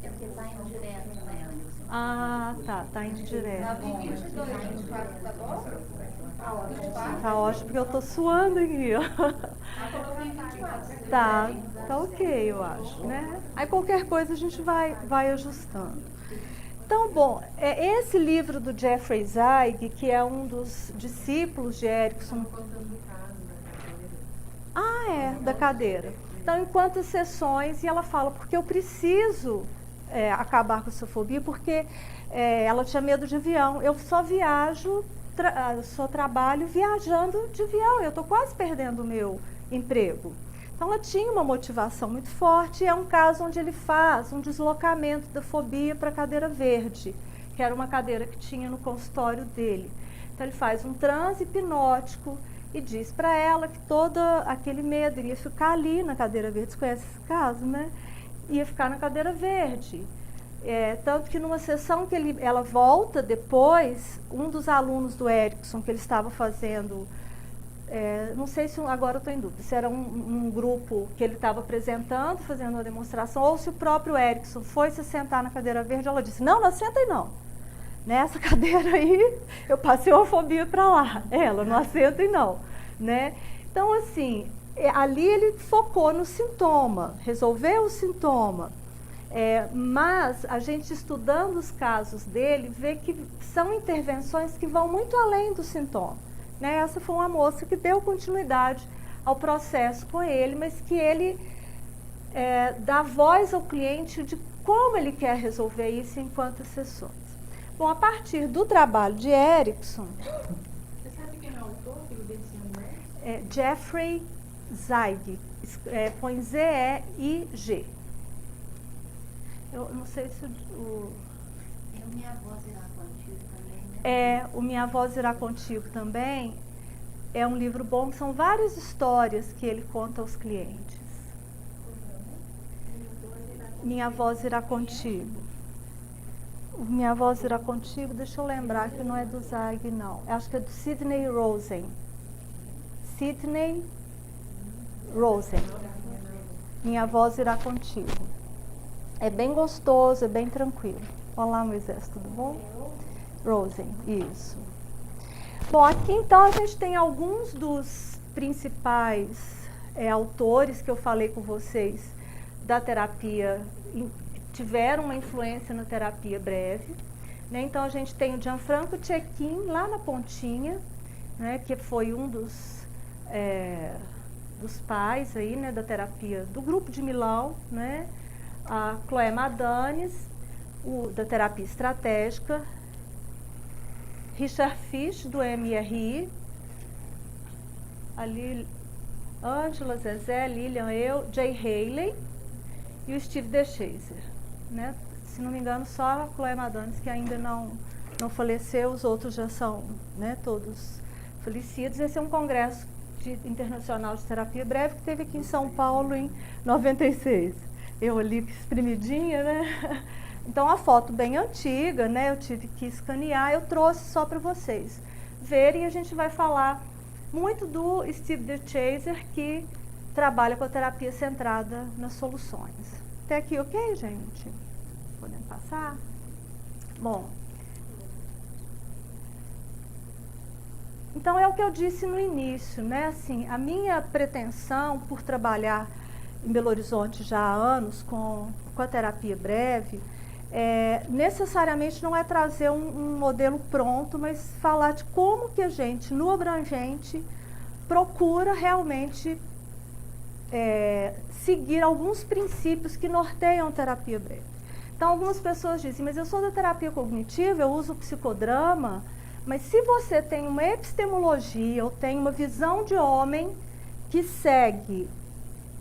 É porque está indo direto, né? Ah, tá indo direto. Tá bom. 22, 24, tá bom? Tá ótimo. Tá ótimo, porque eu tô suando aqui, ó. Tá ok, eu acho, né? Aí qualquer coisa a gente vai ajustando. Então, bom, esse livro do Jeffrey Zeig, que é um dos discípulos de Erickson... da cadeira. Então, em quantas sessões, e ela fala, porque eu preciso acabar com essa fobia, porque ela tinha medo de avião. Eu só viajo, só trabalho viajando de avião, eu estou quase perdendo o meu emprego. Então, ela tinha uma motivação muito forte, e é um caso onde ele faz um deslocamento da fobia para a cadeira verde, que era uma cadeira que tinha no consultório dele. Então, ele faz um transe hipnótico e diz para ela que todo aquele medo iria ficar ali na cadeira verde. Você conhece esse caso, né? Ia ficar na cadeira verde. Tanto que numa sessão que ela volta depois, um dos alunos do Erickson que ele estava fazendo... não sei se agora eu estou em dúvida, se era um grupo que ele estava apresentando, fazendo uma demonstração, ou se o próprio Erickson foi se sentar na cadeira verde. Ela disse, não senta aí não. Nessa cadeira aí, eu passei uma fobia para lá. Ela, não assenta aí não. Né? Então, assim, ali ele focou no sintoma, resolveu o sintoma. Mas a gente estudando os casos dele, vê que são intervenções que vão muito além do sintoma. Né? Essa foi uma moça que deu continuidade ao processo com ele, mas que ele dá voz ao cliente de como ele quer resolver isso em quantas sessões. Bom, a partir do trabalho de Erickson... Você sabe quem é o autor que desse nome? Jeffrey Zeig, põe Z-E-I-G. Eu não sei se o... Minha Voz Irá Contigo também, né? O Minha Voz Irá Contigo também é um livro bom, são várias histórias que ele conta aos clientes. Minha Voz Irá Contigo. Minha Voz Irá Contigo, deixa eu lembrar que não é do Zeig, não. Acho que é do Sidney Rosen. Sidney Rosen. Minha Voz Irá Contigo. É bem gostoso, é bem tranquilo. Olá, Moisés, tudo bom? Rosen, isso. Bom, aqui então a gente tem alguns dos principais autores que eu falei com vocês da terapia, tiveram uma influência na terapia breve. Né? Então, a gente tem o Gianfranco Cecchin, lá na pontinha, né, que foi um dos pais aí, né, da terapia do grupo de Milão, né? A Chloé Madanes, da terapia estratégica, Richard Fish, do MRI, Angela, Zezé, Lilian, eu, Jay Haley e o Steve DeShazer, né? Se não me engano, só a Chloé Madanes que ainda não faleceu, os outros já são, né, todos falecidos. Esse é um congresso internacional de terapia breve que teve aqui em São Paulo em 96. Eu ali espremidinha, né? Então, a foto bem antiga, né? Eu tive que escanear, eu trouxe só para vocês verem. A gente vai falar muito do Steve DeShazer, que trabalha com a terapia centrada nas soluções. Até aqui, ok, gente? Podemos passar? Bom, então é o que eu disse no início, né? Assim, a minha pretensão por trabalhar em Belo Horizonte já há anos com a terapia breve, necessariamente não é trazer um modelo pronto, mas falar de como que a gente, no abrangente, procura realmente seguir alguns princípios que norteiam a terapia breve. Então, algumas pessoas dizem, mas eu sou da terapia cognitiva, eu uso psicodrama, mas se você tem uma epistemologia ou tem uma visão de homem que segue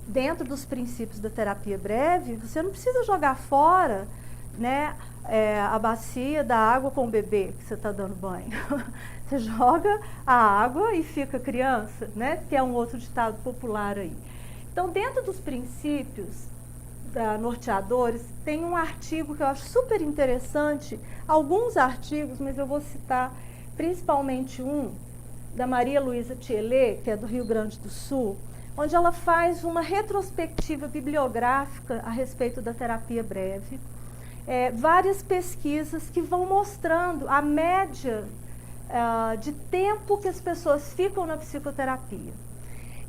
dentro dos princípios da terapia breve, você não precisa jogar fora, né, a bacia da água com o bebê que você está dando banho. Você joga a água e fica criança, né, que é um outro ditado popular aí. Então, dentro dos princípios norteadores, tem um artigo que eu acho super interessante, alguns artigos, mas eu vou citar principalmente um, da Maria Luísa Thielé, que é do Rio Grande do Sul, onde ela faz uma retrospectiva bibliográfica a respeito da terapia breve, várias pesquisas que vão mostrando a média de tempo que as pessoas ficam na psicoterapia.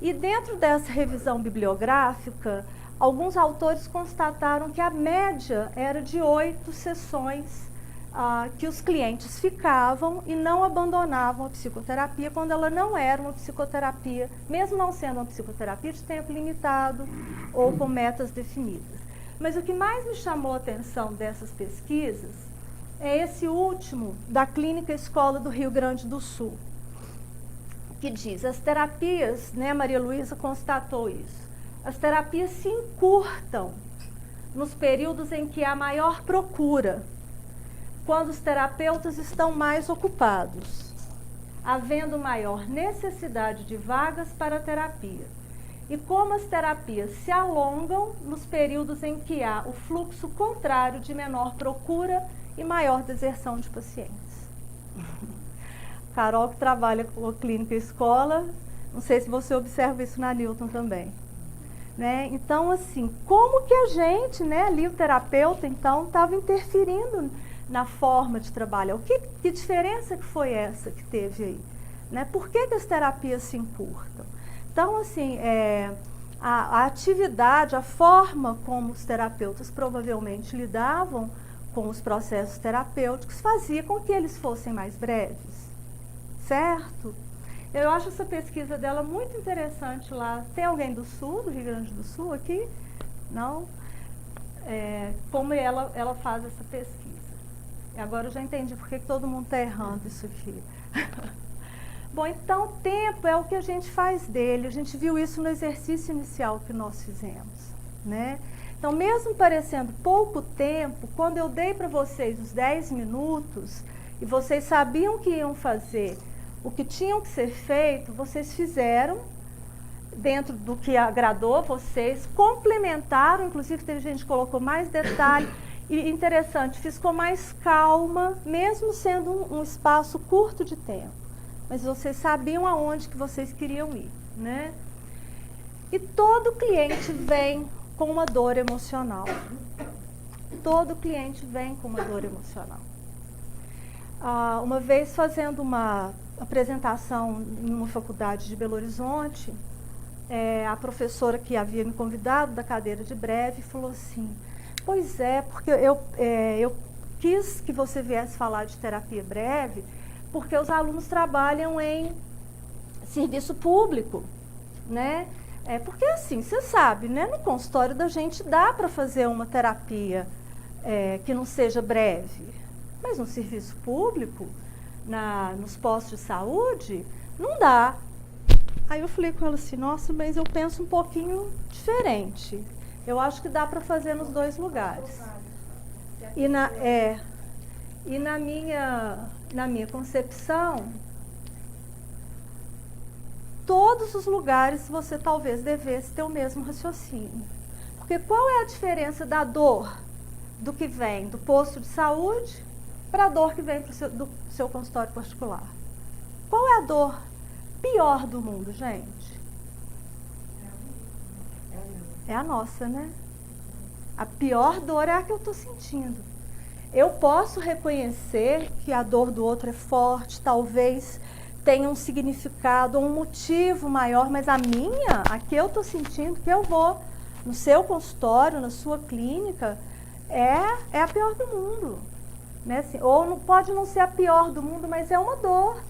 E dentro dessa revisão bibliográfica, alguns autores constataram que a média era de 8 sessões que os clientes ficavam e não abandonavam a psicoterapia quando ela não era uma psicoterapia, mesmo não sendo uma psicoterapia de tempo limitado ou com metas definidas. Mas o que mais me chamou a atenção dessas pesquisas é esse último da Clínica Escola do Rio Grande do Sul, que diz, as terapias, né, Maria Luísa constatou isso, as terapias se encurtam nos períodos em que há maior procura, quando os terapeutas estão mais ocupados, havendo maior necessidade de vagas para a terapia. E como as terapias se alongam nos períodos em que há o fluxo contrário de menor procura e maior deserção de pacientes. Carol, que trabalha com a clínica escola, não sei se você observa isso na Newton também. Né? Então, assim, como que a gente, né, ali o terapeuta, então, estava interferindo na forma de trabalhar? Que diferença que foi essa que teve aí? Né? Por que as terapias se encurtam? Então, assim, a atividade, a forma como os terapeutas provavelmente lidavam com os processos terapêuticos fazia com que eles fossem mais breves, certo? Eu acho essa pesquisa dela muito interessante lá. Tem alguém do Sul, do Rio Grande do Sul aqui? Não? Como ela faz essa pesquisa. E agora eu já entendi por que todo mundo está errando isso aqui. Bom, então, o tempo é o que a gente faz dele. A gente viu isso no exercício inicial que nós fizemos, né? Então, mesmo parecendo pouco tempo, quando eu dei para vocês os 10 minutos e vocês sabiam que iam fazer o que tinham que ser feito, vocês fizeram dentro do que agradou vocês, complementaram, inclusive teve gente que colocou mais detalhe, e interessante, fiz com mais calma, mesmo sendo um espaço curto de tempo. Mas vocês sabiam aonde que vocês queriam ir, né? E todo cliente vem com uma dor emocional. Todo cliente vem com uma dor emocional. Uma vez fazendo uma apresentação em uma faculdade de Belo Horizonte, a professora que havia me convidado da cadeira de breve falou assim, pois é, porque eu quis que você viesse falar de terapia breve, porque os alunos trabalham em serviço público, né? Porque assim, você sabe, né? No consultório da gente dá para fazer uma terapia que não seja breve, mas no serviço público, nos postos de saúde, não dá. Aí eu falei com ela assim, nossa, mas eu penso um pouquinho diferente. Eu acho que dá para fazer nos dois lugares. E na minha concepção, todos os lugares você talvez devesse ter o mesmo raciocínio. Porque qual é a diferença da dor do que vem do posto de saúde para a dor que vem do seu consultório particular? Qual é a dor pior do mundo, gente? É a nossa, né? A pior dor é a que eu estou sentindo. Eu posso reconhecer que a dor do outro é forte, talvez tenha um significado, um motivo maior, mas a minha, a que eu estou sentindo, que eu vou no seu consultório, na sua clínica, é a pior do mundo. Né? Assim, ou não, pode não ser a pior do mundo, mas é uma dor.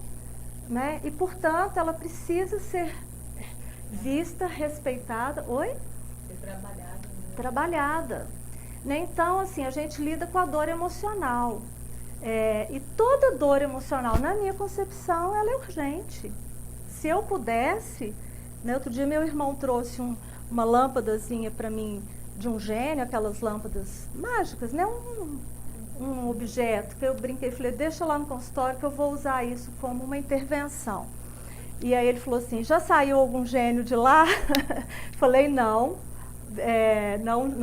Né? E, portanto, ela precisa ser vista, respeitada. Oi? Ser trabalhada. Né? Trabalhada. Né? Então, assim, a gente lida com a dor emocional. E toda dor emocional, na minha concepção, ela é urgente. Se eu pudesse, né, outro dia meu irmão trouxe uma lâmpadazinha para mim de um gênio, aquelas lâmpadas mágicas, né? Um objeto que eu brinquei, falei, deixa lá no consultório que eu vou usar isso como uma intervenção. E aí ele falou assim, já saiu algum gênio de lá? Falei, não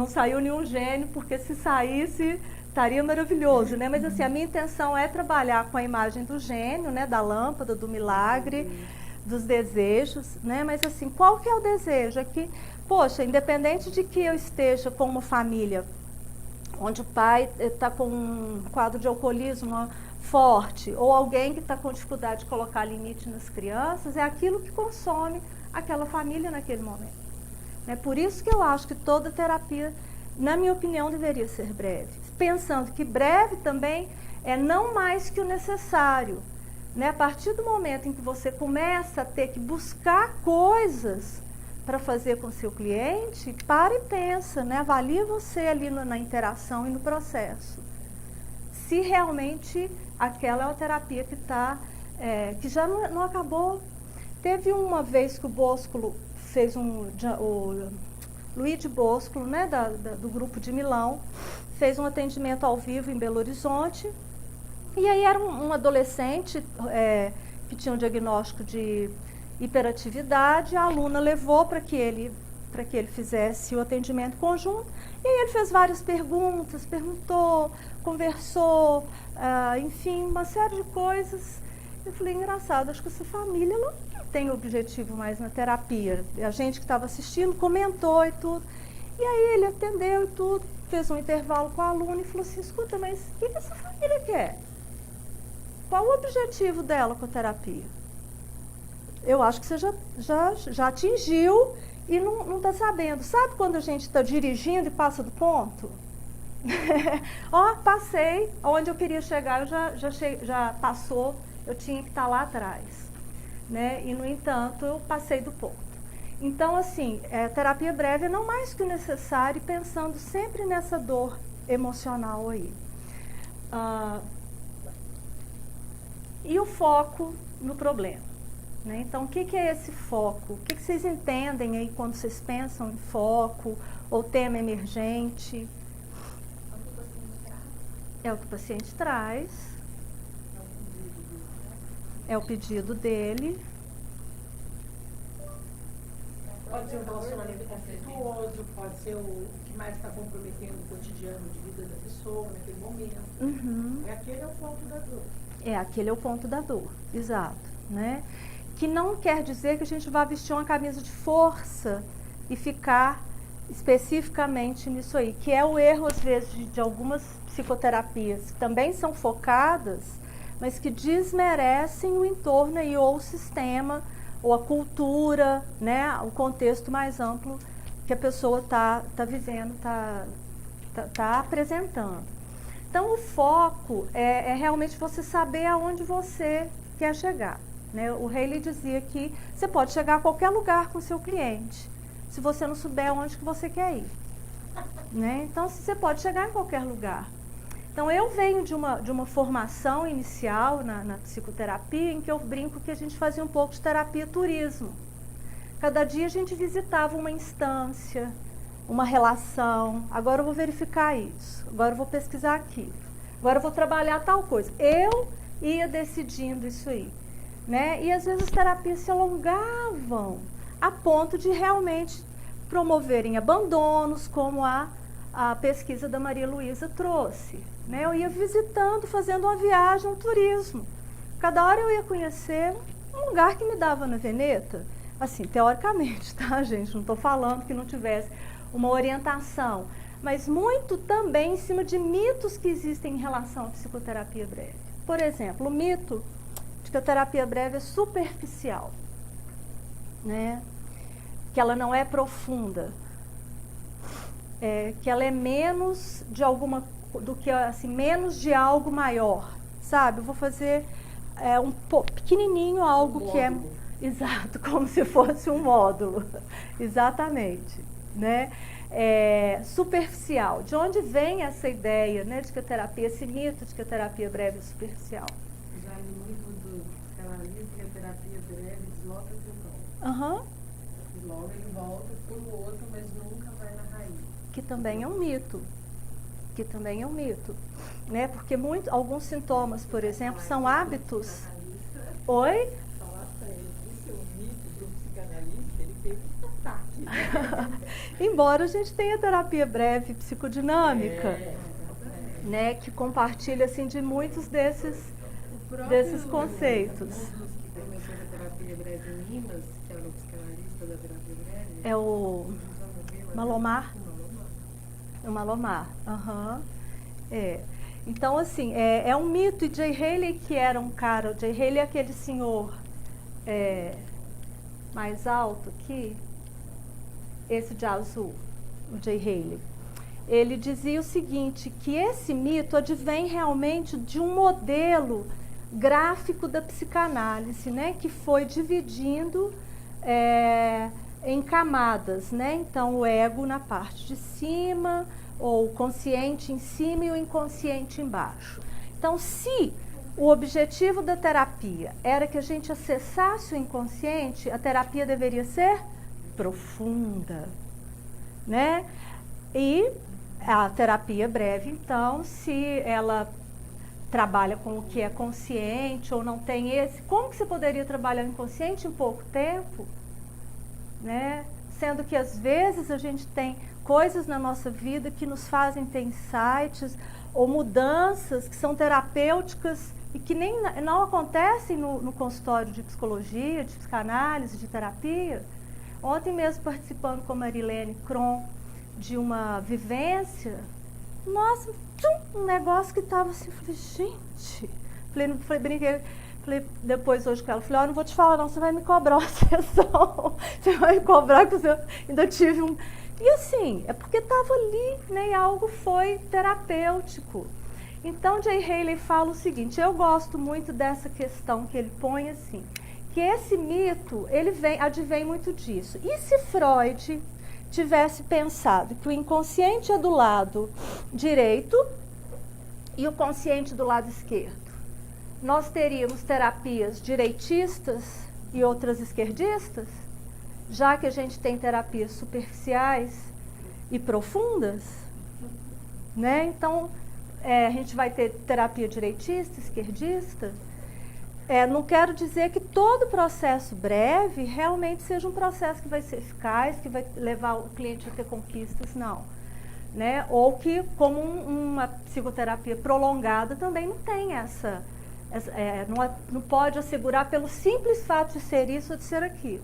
saiu nenhum gênio, porque se saísse estaria maravilhoso, né? Mas assim, a minha intenção é trabalhar com a imagem do gênio, né? Da lâmpada, do milagre, dos desejos, né? Mas assim, qual que é o desejo? É que, poxa, independente de que eu esteja com uma família onde o pai está com um quadro de alcoolismo forte, ou alguém que está com dificuldade de colocar limite nas crianças, é aquilo que consome aquela família naquele momento. É por isso que eu acho que toda terapia, na minha opinião, deveria ser breve. Pensando que breve também é não mais que o necessário. Né? A partir do momento em que você começa a ter que buscar coisas para fazer com o seu cliente, para e pensa, né? Avalie você ali na interação e no processo. Se realmente aquela é uma terapia que já não acabou. Teve uma vez que o Boscolo fez o Luigi Boscolo, né, do grupo de Milão, fez um atendimento ao vivo em Belo Horizonte. E aí era um adolescente que tinha um diagnóstico de hiperatividade, a aluna levou para que ele fizesse o atendimento conjunto, e aí ele fez várias perguntas, perguntou, conversou, enfim, uma série de coisas. Eu falei, engraçado, acho que essa família não tem objetivo mais na terapia. A gente que estava assistindo comentou e tudo. E aí ele atendeu e tudo, fez um intervalo com a aluna e falou assim, escuta, mas o que essa família quer? Qual o objetivo dela com a terapia? Eu acho que você já atingiu e não está sabendo. Sabe quando a gente está dirigindo e passa do ponto? Passei, onde eu queria chegar, já passou, eu tinha que estar lá atrás. Né? E, no entanto, eu passei do ponto. Então, assim, terapia breve é não mais que o necessário, pensando sempre nessa dor emocional aí. E o foco no problema. Né? Então, o que é esse foco? O que vocês entendem aí quando vocês pensam em foco ou tema emergente? É o que o paciente traz. É o pedido dele. Pode ser um relacionamento conflituoso, pode ser o que mais está comprometendo o cotidiano de vida da pessoa naquele momento. Uhum. Aquele é o ponto da dor. Aquele é o ponto da dor, exato. Né? Que não quer dizer que a gente vá vestir uma camisa de força e ficar especificamente nisso aí, que é o erro, às vezes, de algumas psicoterapias, que também são focadas, mas que desmerecem o entorno aí, ou o sistema, ou a cultura, né, o contexto mais amplo que a pessoa está vivendo, está apresentando. Então, o foco é realmente você saber aonde você quer chegar, né? O Haley dizia que você pode chegar a qualquer lugar com o seu cliente, se você não souber aonde que você quer ir, né? Então, você pode chegar em qualquer lugar. Então, eu venho de uma formação inicial na psicoterapia, em que eu brinco que a gente fazia um pouco de terapia turismo. Cada dia a gente visitava uma instância, uma relação. Agora eu vou verificar isso, agora eu vou pesquisar aquilo, agora eu vou trabalhar tal coisa. Eu ia decidindo isso aí, né? E às vezes as terapias se alongavam a ponto de realmente promoverem abandonos, como a pesquisa da Maria Luísa trouxe, né? Eu ia visitando, fazendo uma viagem, um turismo. Cada hora eu ia conhecer um lugar que me dava na veneta, assim, teoricamente, tá, gente? Não estou falando que não tivesse uma orientação, mas muito também em cima de mitos que existem em relação à psicoterapia breve. Por exemplo, o mito de que a terapia breve é superficial, né? Que ela não é profunda, que ela é menos de alguma, do que assim, menos de algo maior, sabe? Eu vou fazer pequenininho algo que é exato, como se fosse um módulo, exatamente, né? Superficial. De onde vem essa ideia, né, de que a terapia, esse mito de que a terapia breve é superficial? Já no livro do psicanalista, que a terapia breve desloca o Aham. Logo ele volta para o outro, mas nunca vai na raiz. Que também é um mito. Que também é um mito, né? Porque alguns sintomas, por exemplo, são hábitos. Oi? Falar para ele, isso é um mito do psicanalista, ele teve um ataque. Embora a gente tenha terapia breve psicodinâmica, né? Que compartilha assim de muitos desses conceitos. Um dos que começou a terapia breve em Minas, que era o psicanalista da terapia breve, É o Malomar. O Malomar. Então, assim, é um mito. E Jay Haley, que era um cara, o Jay Haley é aquele senhor mais alto aqui, esse de azul, o Jay Haley. Ele dizia o seguinte, que esse mito advém realmente de um modelo gráfico da psicanálise, né, que foi dividindo em camadas, né? Então, o ego na parte de cima, ou o consciente em cima e o inconsciente embaixo. Então, se o objetivo da terapia era que a gente acessasse o inconsciente, a terapia deveria ser profunda, né? E a terapia breve, então, se ela trabalha com o que é consciente ou não tem esse, como que você poderia trabalhar o inconsciente em pouco tempo? Né? Sendo que às vezes a gente tem coisas na nossa vida que nos fazem ter insights ou mudanças que são terapêuticas e que não acontecem no consultório de psicologia, de psicanálise, de terapia. Ontem mesmo, participando com a Marilene Kron de uma vivência, nossa, um negócio que estava assim, falei, gente, brinquei. Falei depois hoje com ela, falei, não vou te falar não, você vai me cobrar uma sessão, você vai me cobrar que eu ainda tive um... E assim, é porque estava ali, né, e algo foi terapêutico. Então, Jay Haley fala o seguinte, eu gosto muito dessa questão que ele põe assim, que esse mito, ele advém muito disso. E se Freud tivesse pensado que o inconsciente é do lado direito e o consciente do lado esquerdo, nós teríamos terapias direitistas e outras esquerdistas, já que a gente tem terapias superficiais e profundas, né? Então, a gente vai ter terapia direitista, esquerdista. Não quero dizer que todo processo breve realmente seja um processo que vai ser eficaz, que vai levar o cliente a ter conquistas, não. Né? Ou que, como uma psicoterapia prolongada, também não tem não pode assegurar pelo simples fato de ser isso ou de ser aquilo.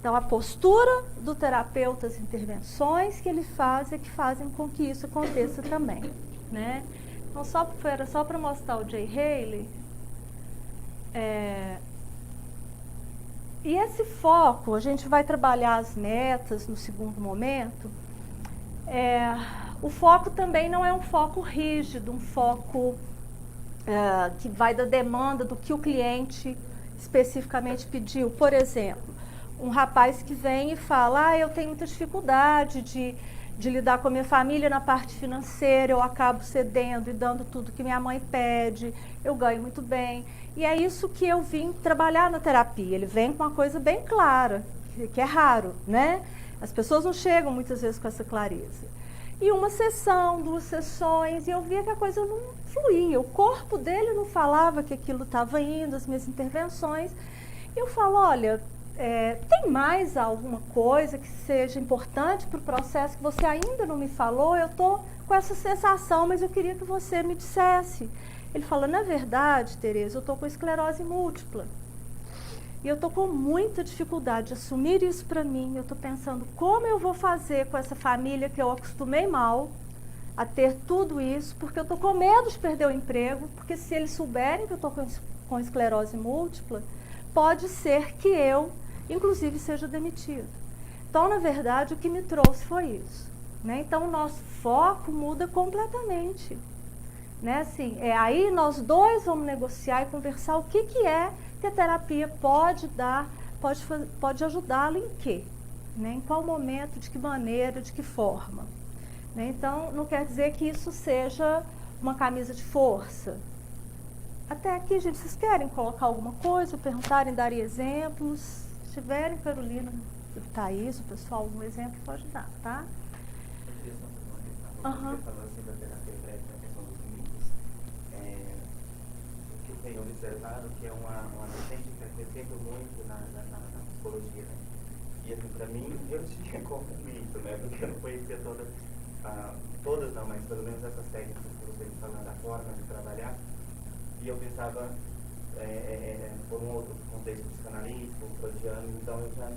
Então, a postura do terapeuta, as intervenções que ele faz é que fazem com que isso aconteça também, né? Então, era só para mostrar o Jay Haley. E esse foco, a gente vai trabalhar as metas no segundo momento. O foco também não é um foco rígido, um foco que vai da demanda do que o cliente especificamente pediu. Por exemplo, um rapaz que vem e fala, eu tenho muita dificuldade de lidar com a minha família na parte financeira, eu acabo cedendo e dando tudo que minha mãe pede, eu ganho muito bem. E é isso que eu vim trabalhar na terapia. Ele vem com uma coisa bem clara, que é raro, né? As pessoas não chegam muitas vezes com essa clareza. E uma sessão, 2 sessões, e eu via que a coisa não fluía. O corpo dele não falava que aquilo estava indo, as minhas intervenções. E eu falo, olha, tem mais alguma coisa que seja importante para o processo que você ainda não me falou? Eu estou com essa sensação, mas eu queria que você me dissesse. Ele fala, na verdade, Tereza, eu estou com esclerose múltipla. E eu estou com muita dificuldade de assumir isso para mim. Eu estou pensando como eu vou fazer com essa família que eu acostumei mal a ter tudo isso, porque eu estou com medo de perder o emprego, porque se eles souberem que eu estou com esclerose múltipla, pode ser que eu, inclusive, seja demitido. Então, na verdade, o que me trouxe foi isso, né? Então, o nosso foco muda completamente. Né? Assim, aí nós dois vamos negociar e conversar o que é que a terapia pode dar, pode ajudá-lo em quê? Né? Em qual momento, de que maneira, de que forma. Né? Então, não quer dizer que isso seja uma camisa de força. Até aqui, gente, vocês querem colocar alguma coisa, perguntarem, darem exemplos? Se tiverem, Carolina, Thaís, o pessoal, algum exemplo pode dar, tá? Eu queria só fazer uma questão. Você falou assim da terapia breve, na questão dos limites. O que eu tenho observado que é uma vertente que está crescendo muito na psicologia, né? E assim, para mim, eu tinha como mito, né? Porque eu não conhecia todas não, mas pelo menos essas técnicas que você me falou, da forma de trabalhar. E eu pensava por um outro contexto psicanalítico, freudiano, então eu já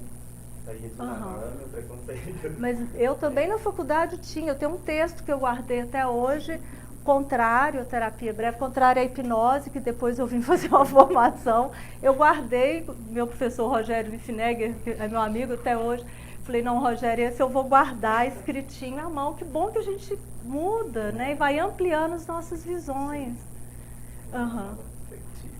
estaria de meu preconceito. Mas eu também na faculdade tinha, eu tenho um texto que eu guardei até hoje, contrário à terapia breve, contrário à hipnose, que depois eu vim fazer uma formação. Eu guardei, meu professor Rogério Liffnegger, que é meu amigo até hoje, falei, não, Rogério, esse eu vou guardar escritinho na mão, que bom que a gente muda, né, e vai ampliando as nossas visões.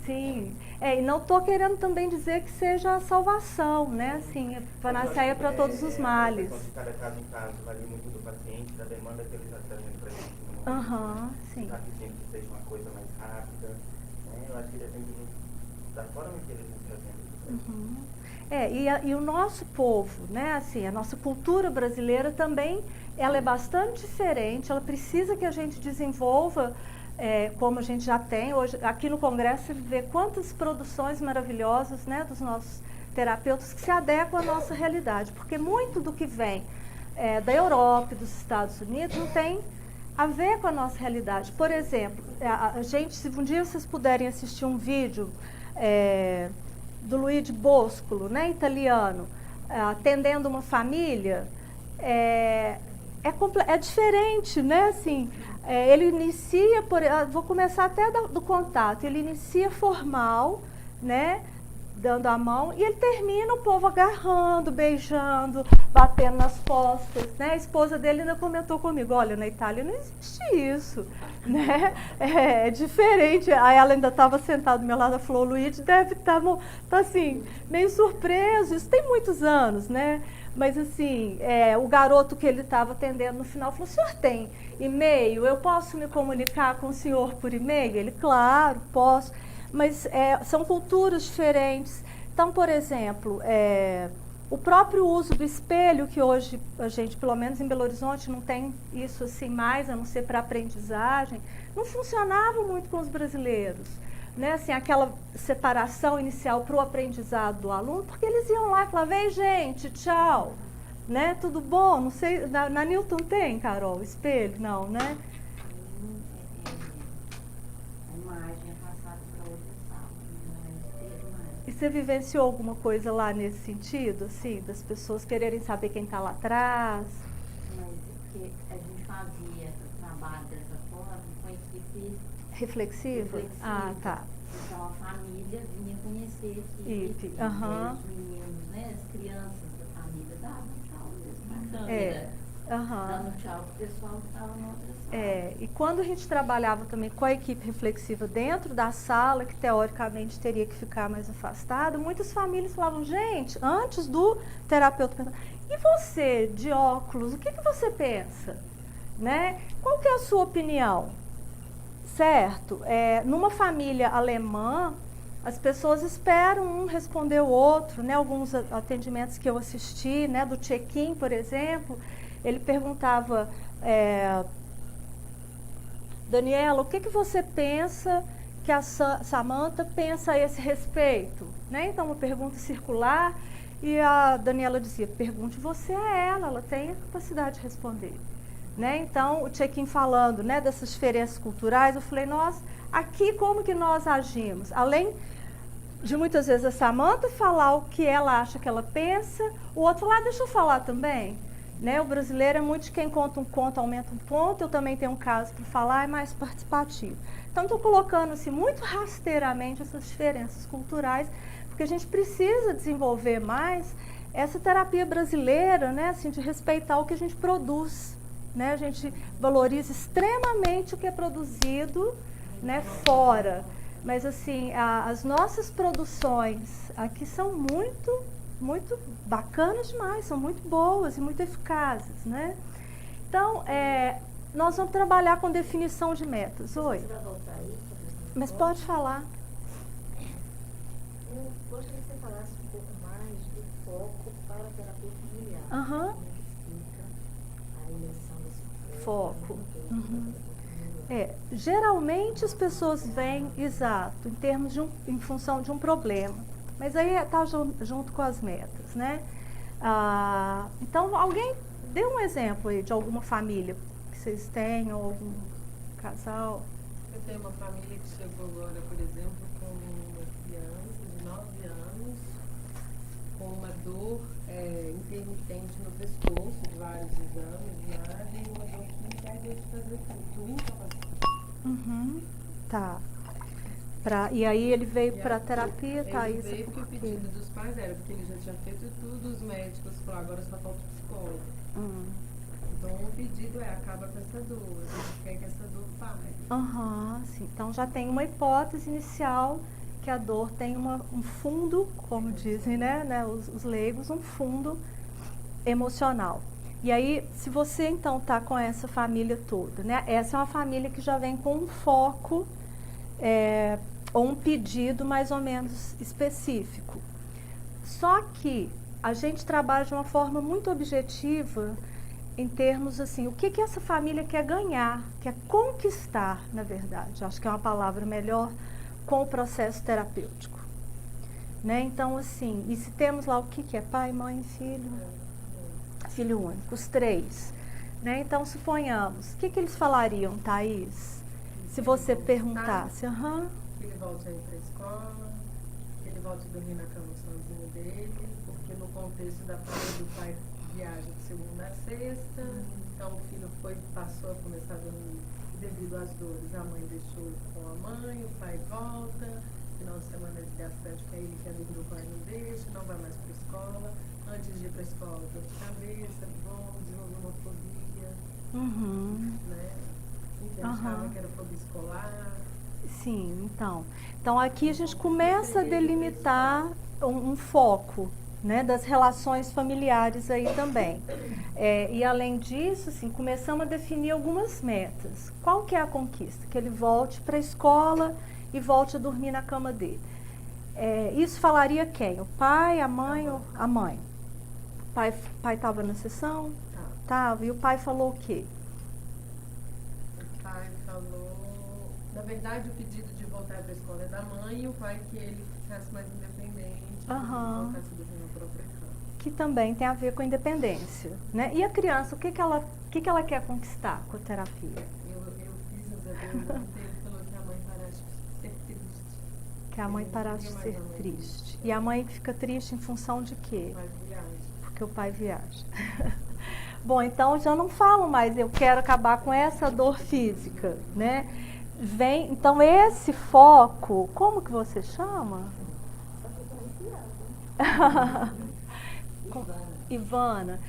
Sim, e não estou querendo também dizer que seja a salvação, né, assim, panaceia para todos os males. De cada caso em caso, varia muito do paciente, da demanda que ele está trazendo para a gente no momento. Sim. Está pedindo que seja uma coisa mais rápida, né? Eu acho que depende muito da forma que ele está trazendo. E o nosso povo, né, assim, a nossa cultura brasileira também, ela é bastante diferente, ela precisa que a gente desenvolva, como a gente já tem hoje, aqui no Congresso você vê quantas produções maravilhosas, né, dos nossos terapeutas que se adequam à nossa realidade, porque muito do que vem da Europa e dos Estados Unidos não tem a ver com a nossa realidade. Por exemplo, a gente, se um dia vocês puderem assistir um vídeo do Luigi Boscolo, né, italiano, atendendo uma família, é diferente, né, assim, ele inicia, vou começar até do contato, ele inicia formal, né, dando a mão, e ele termina o povo agarrando, beijando, batendo nas costas, né? A esposa dele ainda comentou comigo, olha, na Itália não existe isso, né? É diferente. Aí ela ainda estava sentada do meu lado, ela falou, o Luigi deve estar assim, meio surpreso, isso tem muitos anos, né? Mas assim, o garoto que ele estava atendendo no final falou, o senhor tem e-mail? Eu posso me comunicar com o senhor por e-mail? Ele, claro, posso. Mas são culturas diferentes. Então, por exemplo, o próprio uso do espelho, que hoje a gente, pelo menos em Belo Horizonte, não tem isso assim mais, a não ser para aprendizagem, não funcionava muito com os brasileiros. Né? Assim, aquela separação inicial para o aprendizado do aluno, porque eles iam lá e falavam, vem gente, tchau, né? Tudo bom? Não sei, na Newton tem, Carol, espelho? Não, né? E você vivenciou alguma coisa lá nesse sentido, assim, das pessoas quererem saber quem está lá atrás? Mas porque a gente fazia o trabalho dessa forma, foi difícil. Reflexiva? Ah, tá. Então a família vinha conhecer Ipe, os meninos, né? As crianças da família davam tchau mesmo na câmera. Dando tchau pro pessoal que estava na outra sala. E quando a gente trabalhava também com a equipe reflexiva dentro da sala, que teoricamente teria que ficar mais afastada, muitas famílias falavam, gente, antes do terapeuta, e você, de óculos, o que você pensa? Né? Qual que é a sua opinião? Certo? Numa família alemã, as pessoas esperam um responder o outro, né? Alguns atendimentos que eu assisti, né? Do check-in, por exemplo, ele perguntava, Daniela, o que você pensa que a Samantha pensa a esse respeito? Né? Então, uma pergunta circular, e a Daniela dizia, pergunte você a ela tem a capacidade de responder. Né? Então, o check-in falando, né, dessas diferenças culturais, eu falei, nossa, aqui como que nós agimos? Além de muitas vezes a Samantha falar o que ela acha que ela pensa, o outro lá, deixa eu falar também. Né? O brasileiro é muito de quem conta um conto, aumenta um ponto, eu também tenho um caso para falar, é mais participativo. Então, estou colocando assim, muito rasteiramente essas diferenças culturais, porque a gente precisa desenvolver mais essa terapia brasileira, né? Assim, de respeitar o que a gente produz. Né? A gente valoriza extremamente o que é produzido, né, fora. Mas assim, as nossas produções aqui são muito bacanas demais, são muito boas e muito eficazes, né? Então, nós vamos trabalhar com definição de metas. Oi? Você vai voltar aí? Mas pode falar. Eu gostaria que você falasse um pouco mais do foco para a terapia familiar. Aham. Como fica a eleição desse Foco. Geralmente as pessoas vêm, exato, em função de um problema. Mas aí está junto com as metas, né? Então, alguém dê um exemplo aí de alguma família que vocês têm, ou algum casal. Eu tenho uma família que chegou agora, por exemplo, com uma criança de 9 anos, com uma dor intermitente no pescoço, de vários exames, nada, e uma dor que não quer de fazer tudo, incapacitado. Tá. E aí ele veio para terapia, tá? Ele veio porque o pedido dos pais era, porque ele já tinha feito tudo, os médicos falaram, agora só falta o psicólogo. Então o pedido acaba com essa dor, a gente quer que essa dor pare. Sim. Então já tem uma hipótese inicial que a dor tem um fundo, como dizem, né, os leigos, um fundo emocional. E aí, se você então está com essa família toda, né, essa é uma família que já vem com um foco ou um pedido mais ou menos específico. Só que a gente trabalha de uma forma muito objetiva em termos assim, o que essa família quer ganhar, quer conquistar, na verdade, acho que é uma palavra melhor, com o processo terapêutico. Né? Então, assim, e se temos lá o que é pai, mãe, filho? Filho único, os três. Né? Então, suponhamos, o que eles falariam, Thaís? Se você perguntasse, Que ele volte a ir para a escola, que ele volte a dormir na cama sozinho dele, porque no contexto da família o pai viaja de segunda a sexta, então o filho passou a começar a dormir devido às dores. A mãe deixou com a mãe, o pai volta, final de semana ele bastante, que aí ele quer dormir, o pai não deixa, não vai mais para a escola. Antes de ir para a escola, dor de cabeça, vômito, desenvolveu uma fobia, né? Então, achava que era fobia escolar. Sim, então aqui a gente começa a delimitar um foco, né, das relações familiares aí também. E além disso, assim, começamos a definir algumas metas. Qual que é a conquista? Que ele volte para a escola e volte a dormir na cama dele. Isso falaria quem? O pai, a mãe ou a mãe? O pai estava na sessão? Tava. E o pai falou o quê? O pai falou... Na verdade, o pedido de voltar para a escola é da mãe, e o pai que ele ficasse mais independente, voltasse a dormir na própria cama. Que também tem a ver com a independência, né? E a criança, o que ela quer conquistar com a terapia? Eu fiz a pergunta e ele falou que a mãe parasse de ser triste. Que a mãe parasse de ser triste. E a mãe fica triste em função de quê? O pai viaja. Porque o pai viaja. Bom, então já não falo mais, eu quero acabar com essa dor física, né? vem, então esse foco, como que você chama? Ivana.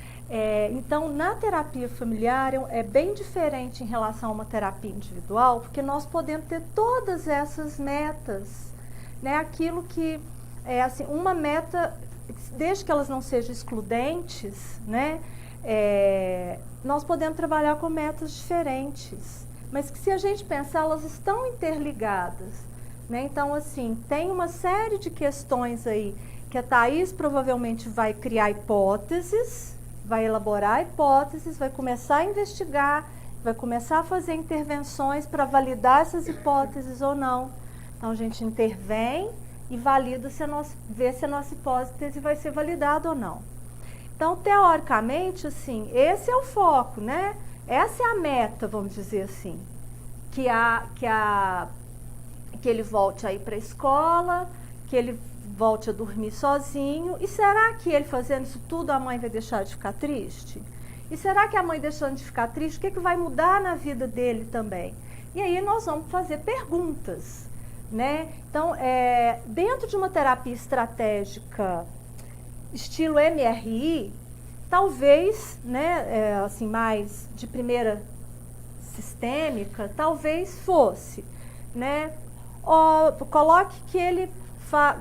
Então, na terapia familiar é bem diferente em relação a uma terapia individual, porque nós podemos ter todas essas metas, né? Aquilo que é assim, uma meta, desde que elas não sejam excludentes, né? Nós podemos trabalhar com metas diferentes, mas que se a gente pensar, elas estão interligadas, né? Então, assim, tem uma série de questões aí que a Thaís provavelmente vai criar hipóteses, vai elaborar hipóteses, vai começar a investigar, vai começar a fazer intervenções para validar essas hipóteses ou não. Então, a gente intervém e valida, vê se a nossa hipótese vai ser validada ou não. Então, teoricamente, assim, esse é o foco, né? Essa é a meta, vamos dizer assim, que ele volte a ir para a escola, que ele volte a dormir sozinho. E será que ele fazendo isso tudo, a mãe vai deixar de ficar triste? E será que a mãe deixando de ficar triste, o que vai mudar na vida dele também? E aí nós vamos fazer perguntas, né? Então, dentro de uma terapia estratégica estilo MRI, talvez, né, assim, mais de primeira sistêmica, talvez fosse, né? Coloque que ele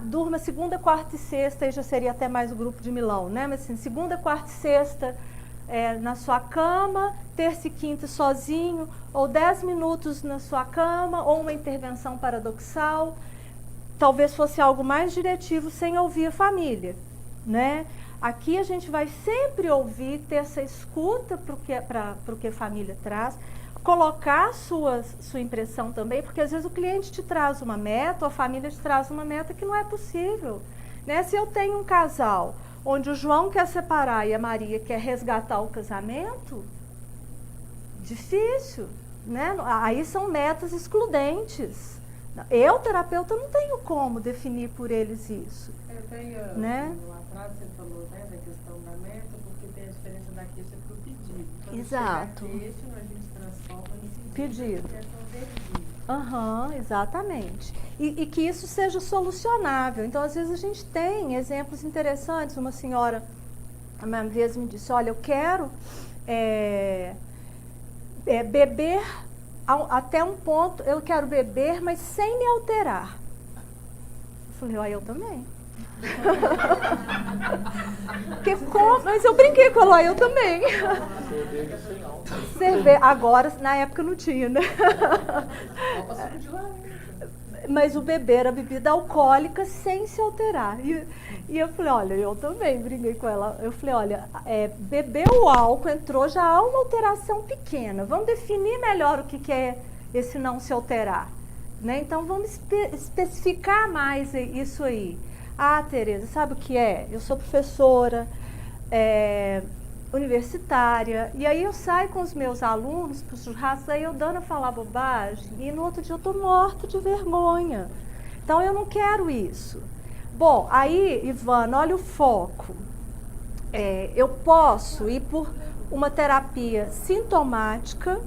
durma segunda, quarta e sexta, aí já seria até mais o grupo de Milão, né? Mas assim, segunda, quarta e sexta na sua cama, terça e quinta sozinho, ou 10 minutos na sua cama, ou uma intervenção paradoxal. Talvez fosse algo mais diretivo, sem ouvir a família, né? Aqui a gente vai sempre ouvir, ter essa escuta para o que a família traz, colocar sua impressão também, porque às vezes o cliente te traz uma meta, ou a família te traz uma meta que não é possível, né? Se eu tenho um casal onde o João quer separar e a Maria quer resgatar o casamento, difícil, né? Aí são metas excludentes. Eu, terapeuta, não tenho como definir por eles isso. Né? Lá atrás você falou, né, da questão da meta, porque tem a diferença da queixa para o pedido. Quando exato. chega a queixa, a gente transforma em pedido. Aham, exatamente. E que isso seja solucionável. Então, às vezes, a gente tem exemplos interessantes. Uma senhora, uma vez, me disse, olha, eu quero beber até um ponto, eu quero beber, mas sem me alterar. Eu falei, eu também. Mas eu brinquei com ela, eu também. Agora, na época não tinha, né? Mas o beber a bebida alcoólica sem se alterar. E eu falei, olha, eu também brinquei com ela. Eu falei, olha, beber o álcool entrou, já há uma alteração pequena. Vamos definir melhor o que é esse não se alterar, né? Então vamos especificar mais isso aí. Ah, Tereza, sabe o que é? Eu sou professora universitária, e aí eu saio com os meus alunos para os churrascos, aí eu dando a falar bobagem, e no outro dia eu estou morta de vergonha. Então eu não quero isso. Bom, aí, Ivana, olha o foco. Eu posso ir por uma terapia sintomática,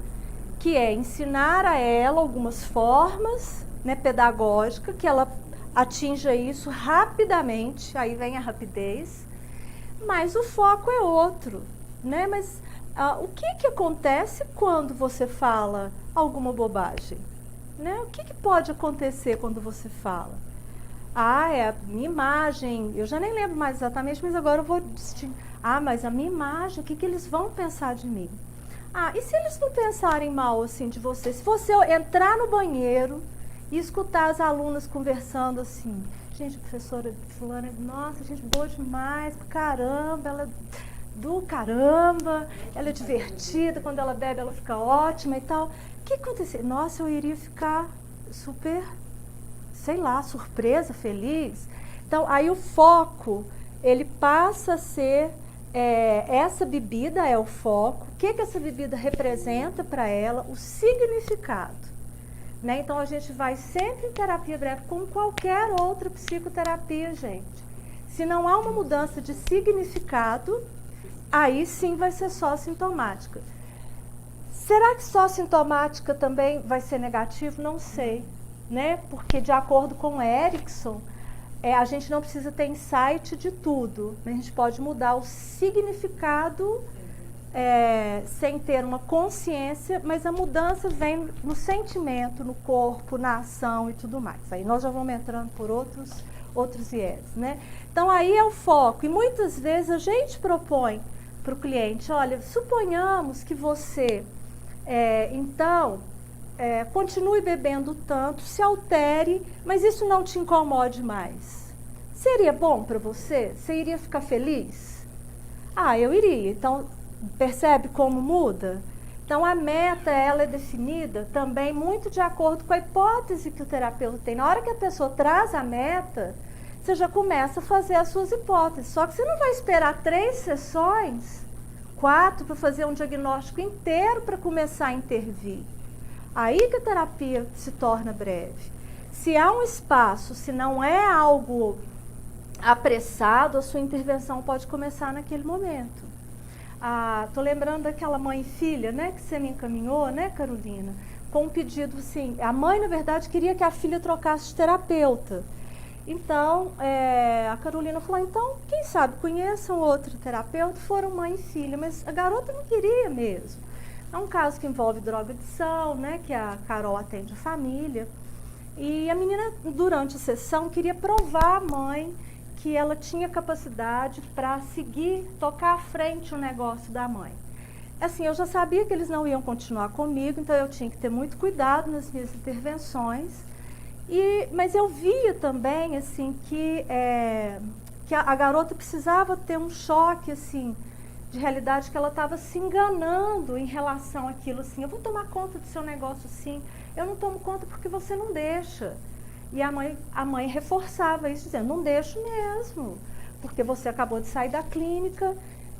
que é ensinar a ela algumas formas, né, pedagógicas, que ela atinja isso rapidamente, aí vem a rapidez, mas o foco é outro, né? Mas o que acontece quando você fala alguma bobagem? Né? O que pode acontecer quando você fala? É a minha imagem, eu já nem lembro mais exatamente, mas agora eu vou distinguir. Mas a minha imagem, o que eles vão pensar de mim? E se eles não pensarem mal assim de você? Se você entrar no banheiro e escutar as alunas conversando assim, gente, a professora fulana, nossa, gente boa demais, caramba, ela é do caramba, ela é divertida, quando ela bebe ela fica ótima e tal. O que aconteceria? Nossa, eu iria ficar super, sei lá, surpresa, feliz. Então, aí o foco, ele passa a ser, essa bebida é o foco, o que essa bebida representa para ela, o significado. Né? Então, a gente vai sempre em terapia breve, como qualquer outra psicoterapia, gente. Se não há uma mudança de significado, aí sim vai ser só sintomática. Será que só sintomática também vai ser negativo? Não sei, né? Porque de acordo com o Erickson, a gente não precisa ter insight de tudo, mas a gente pode mudar o significado sem ter uma consciência, mas a mudança vem no sentimento, no corpo, na ação e tudo mais. Aí nós já vamos entrando por outros viés, né? Então aí é o foco, e muitas vezes a gente propõe para o cliente, olha, suponhamos que você, continue bebendo tanto, se altere, mas isso não te incomode mais. Seria bom para você? Você iria ficar feliz? Ah, eu iria. Então, percebe como muda? Então, a meta, ela é definida também muito de acordo com a hipótese que o terapeuta tem. Na hora que a pessoa traz a meta, você já começa a fazer as suas hipóteses. Só que você não vai esperar 3 sessões, 4, para fazer um diagnóstico inteiro para começar a intervir. Aí que a terapia se torna breve. Se há um espaço, se não é algo apressado, a sua intervenção pode começar naquele momento. Tô lembrando daquela mãe e filha, né, que você me encaminhou, né, Carolina? Com um pedido assim, a mãe, na verdade, queria que a filha trocasse de terapeuta. Então, a Carolina falou, então, quem sabe, conheçam outro terapeuta, foram mãe e filha, mas a garota não queria mesmo. É um caso que envolve drogadição, né, que a Carol atende a família. E a menina, durante a sessão, queria provar à mãe que ela tinha capacidade para seguir, tocar à frente o negócio da mãe. Assim, eu já sabia que eles não iam continuar comigo, então eu tinha que ter muito cuidado nas minhas intervenções. Mas eu via também, assim, que a garota precisava ter um choque, assim, de realidade, que ela estava se enganando em relação àquilo, assim, eu vou tomar conta do seu negócio, sim, eu não tomo conta porque você não deixa. E a mãe reforçava isso, dizendo, não deixo mesmo, porque você acabou de sair da clínica.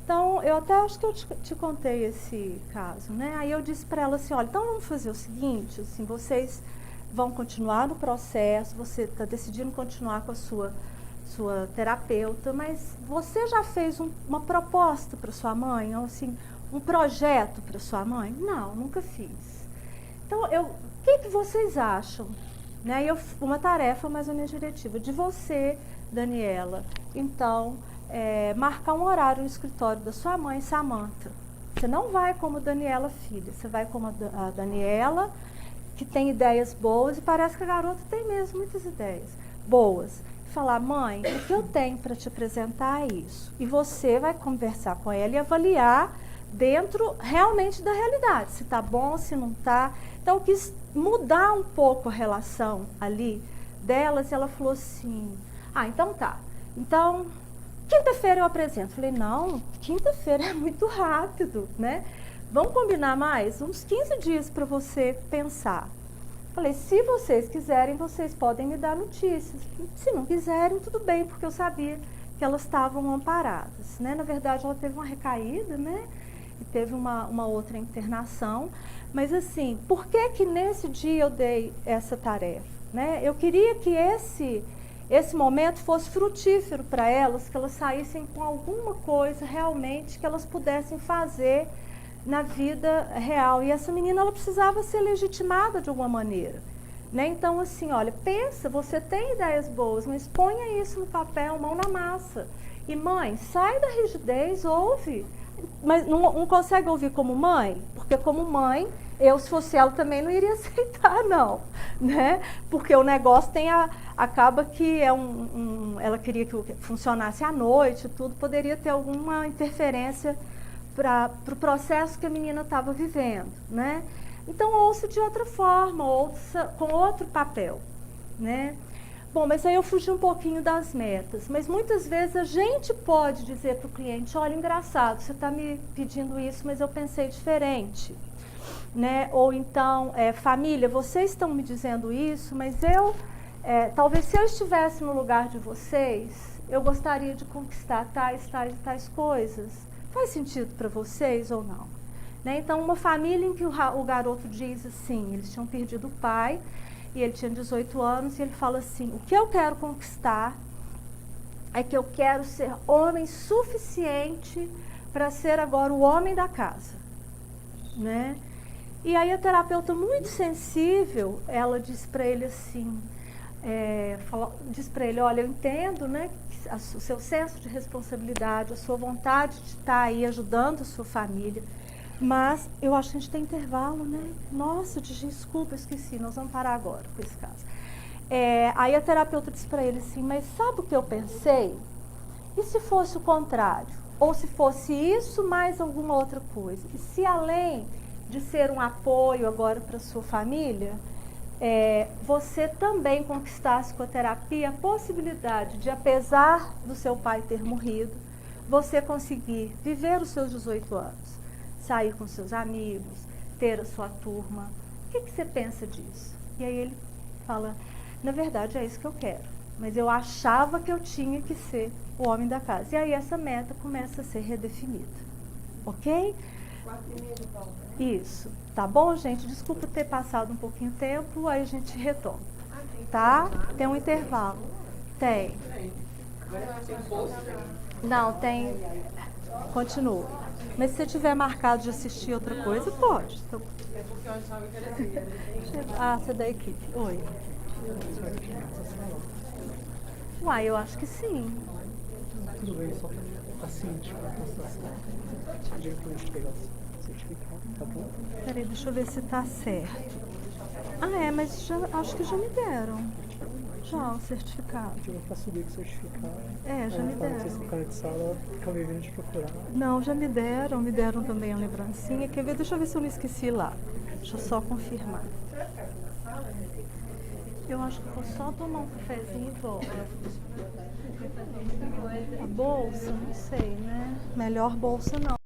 Então, eu até acho que eu te contei esse caso, né? Aí eu disse para ela assim, olha, então vamos fazer o seguinte, assim, vocês vão continuar no processo, você está decidindo continuar com a sua terapeuta, mas você já fez uma proposta para sua mãe, ou assim, um projeto para sua mãe? Não, nunca fiz. Então, o que vocês acham? Né? Uma tarefa mais ou menos diretiva de você, Daniela. Então, marcar um horário no escritório da sua mãe, Samantha. Você não vai como Daniela filha, você vai como a Daniela, que tem ideias boas, e parece que a garota tem mesmo muitas ideias boas. Falar, mãe, o que eu tenho para te apresentar é isso. E você vai conversar com ela e avaliar dentro realmente da realidade, se está bom, se não está. Então, eu quis mudar um pouco a relação ali delas, e ela falou assim, então tá. Então, quinta-feira eu apresento. Falei, não, quinta-feira é muito rápido, né? Vamos combinar mais? Uns 15 dias para você pensar. Falei, se vocês quiserem, vocês podem me dar notícias. Se não quiserem, tudo bem, porque eu sabia que elas estavam amparadas, né? Na verdade, ela teve uma recaída, né? E teve uma outra internação. Mas assim, por que nesse dia eu dei essa tarefa? Né? Eu queria que esse momento fosse frutífero para elas, que elas saíssem com alguma coisa realmente que elas pudessem fazer na vida real. E essa menina, ela precisava ser legitimada de alguma maneira. Né? Então, assim, olha, pensa, você tem ideias boas, mas ponha isso no papel, mão na massa. E mãe, sai da rigidez, ouve. Mas não consegue ouvir como mãe? Porque como mãe, eu, se fosse ela, também não iria aceitar, não. Né? Porque o negócio acaba que ela queria que funcionasse à noite, tudo, poderia ter alguma interferência para o processo que a menina estava vivendo. Né? Então, ouça de outra forma, ouça com outro papel. Né? Bom, mas aí eu fugi um pouquinho das metas, mas muitas vezes a gente pode dizer para o cliente, olha, engraçado, você está me pedindo isso, mas eu pensei diferente. Né? Ou então, família, vocês estão me dizendo isso, mas talvez se eu estivesse no lugar de vocês, eu gostaria de conquistar tais coisas. Faz sentido para vocês ou não? Né? Então, uma família em que o garoto diz assim, eles tinham perdido o pai, e ele tinha 18 anos, e ele fala assim, o que eu quero conquistar é que eu quero ser homem suficiente para ser agora o homem da casa. Né? E aí a terapeuta muito sensível, ela disse para ele assim, diz para ele, olha, eu entendo, né, o seu senso de responsabilidade, a sua vontade de estar aí ajudando a sua família, mas eu acho que a gente tem intervalo, né? Nossa, desculpa, eu esqueci, nós vamos parar agora com esse caso. Aí a terapeuta disse para ele assim, mas sabe o que eu pensei? E se fosse o contrário? Ou se fosse isso mais alguma outra coisa? E se além de ser um apoio agora para sua família, você também conquistasse com a terapia a possibilidade de, apesar do seu pai ter morrido, você conseguir viver os seus 18 anos, sair com seus amigos, ter a sua turma. O que você pensa disso? E aí ele fala, na verdade é isso que eu quero, mas eu achava que eu tinha que ser o homem da casa. E aí essa meta começa a ser redefinida. Ok? 4h30 volta, né? Isso. Tá bom, gente? Desculpa ter passado um pouquinho de tempo, aí a gente retoma. Tá? Tem um intervalo. Tem. Não, tem. Continua. Mas se você tiver marcado de assistir outra coisa, pode. Então... É porque eu achava que era dele. Ah, você é da equipe. Oi. Uai, eu acho que sim. Tudo bem, só assim, tipo, a gente pegar o certificado, tá bom? Peraí, deixa eu ver se tá certo. Mas acho que já me deram. Já, o certificado. Eu vou subir com o certificado. Já me deram. Vocês ficam de sala, ficam vivendo de procurar. Não, já me deram também a lembrancinha. Quer ver? Deixa eu ver se eu não esqueci lá. Deixa eu só confirmar. Eu acho que vou só tomar um cafezinho e volto. A bolsa, não sei, né? Melhor bolsa não.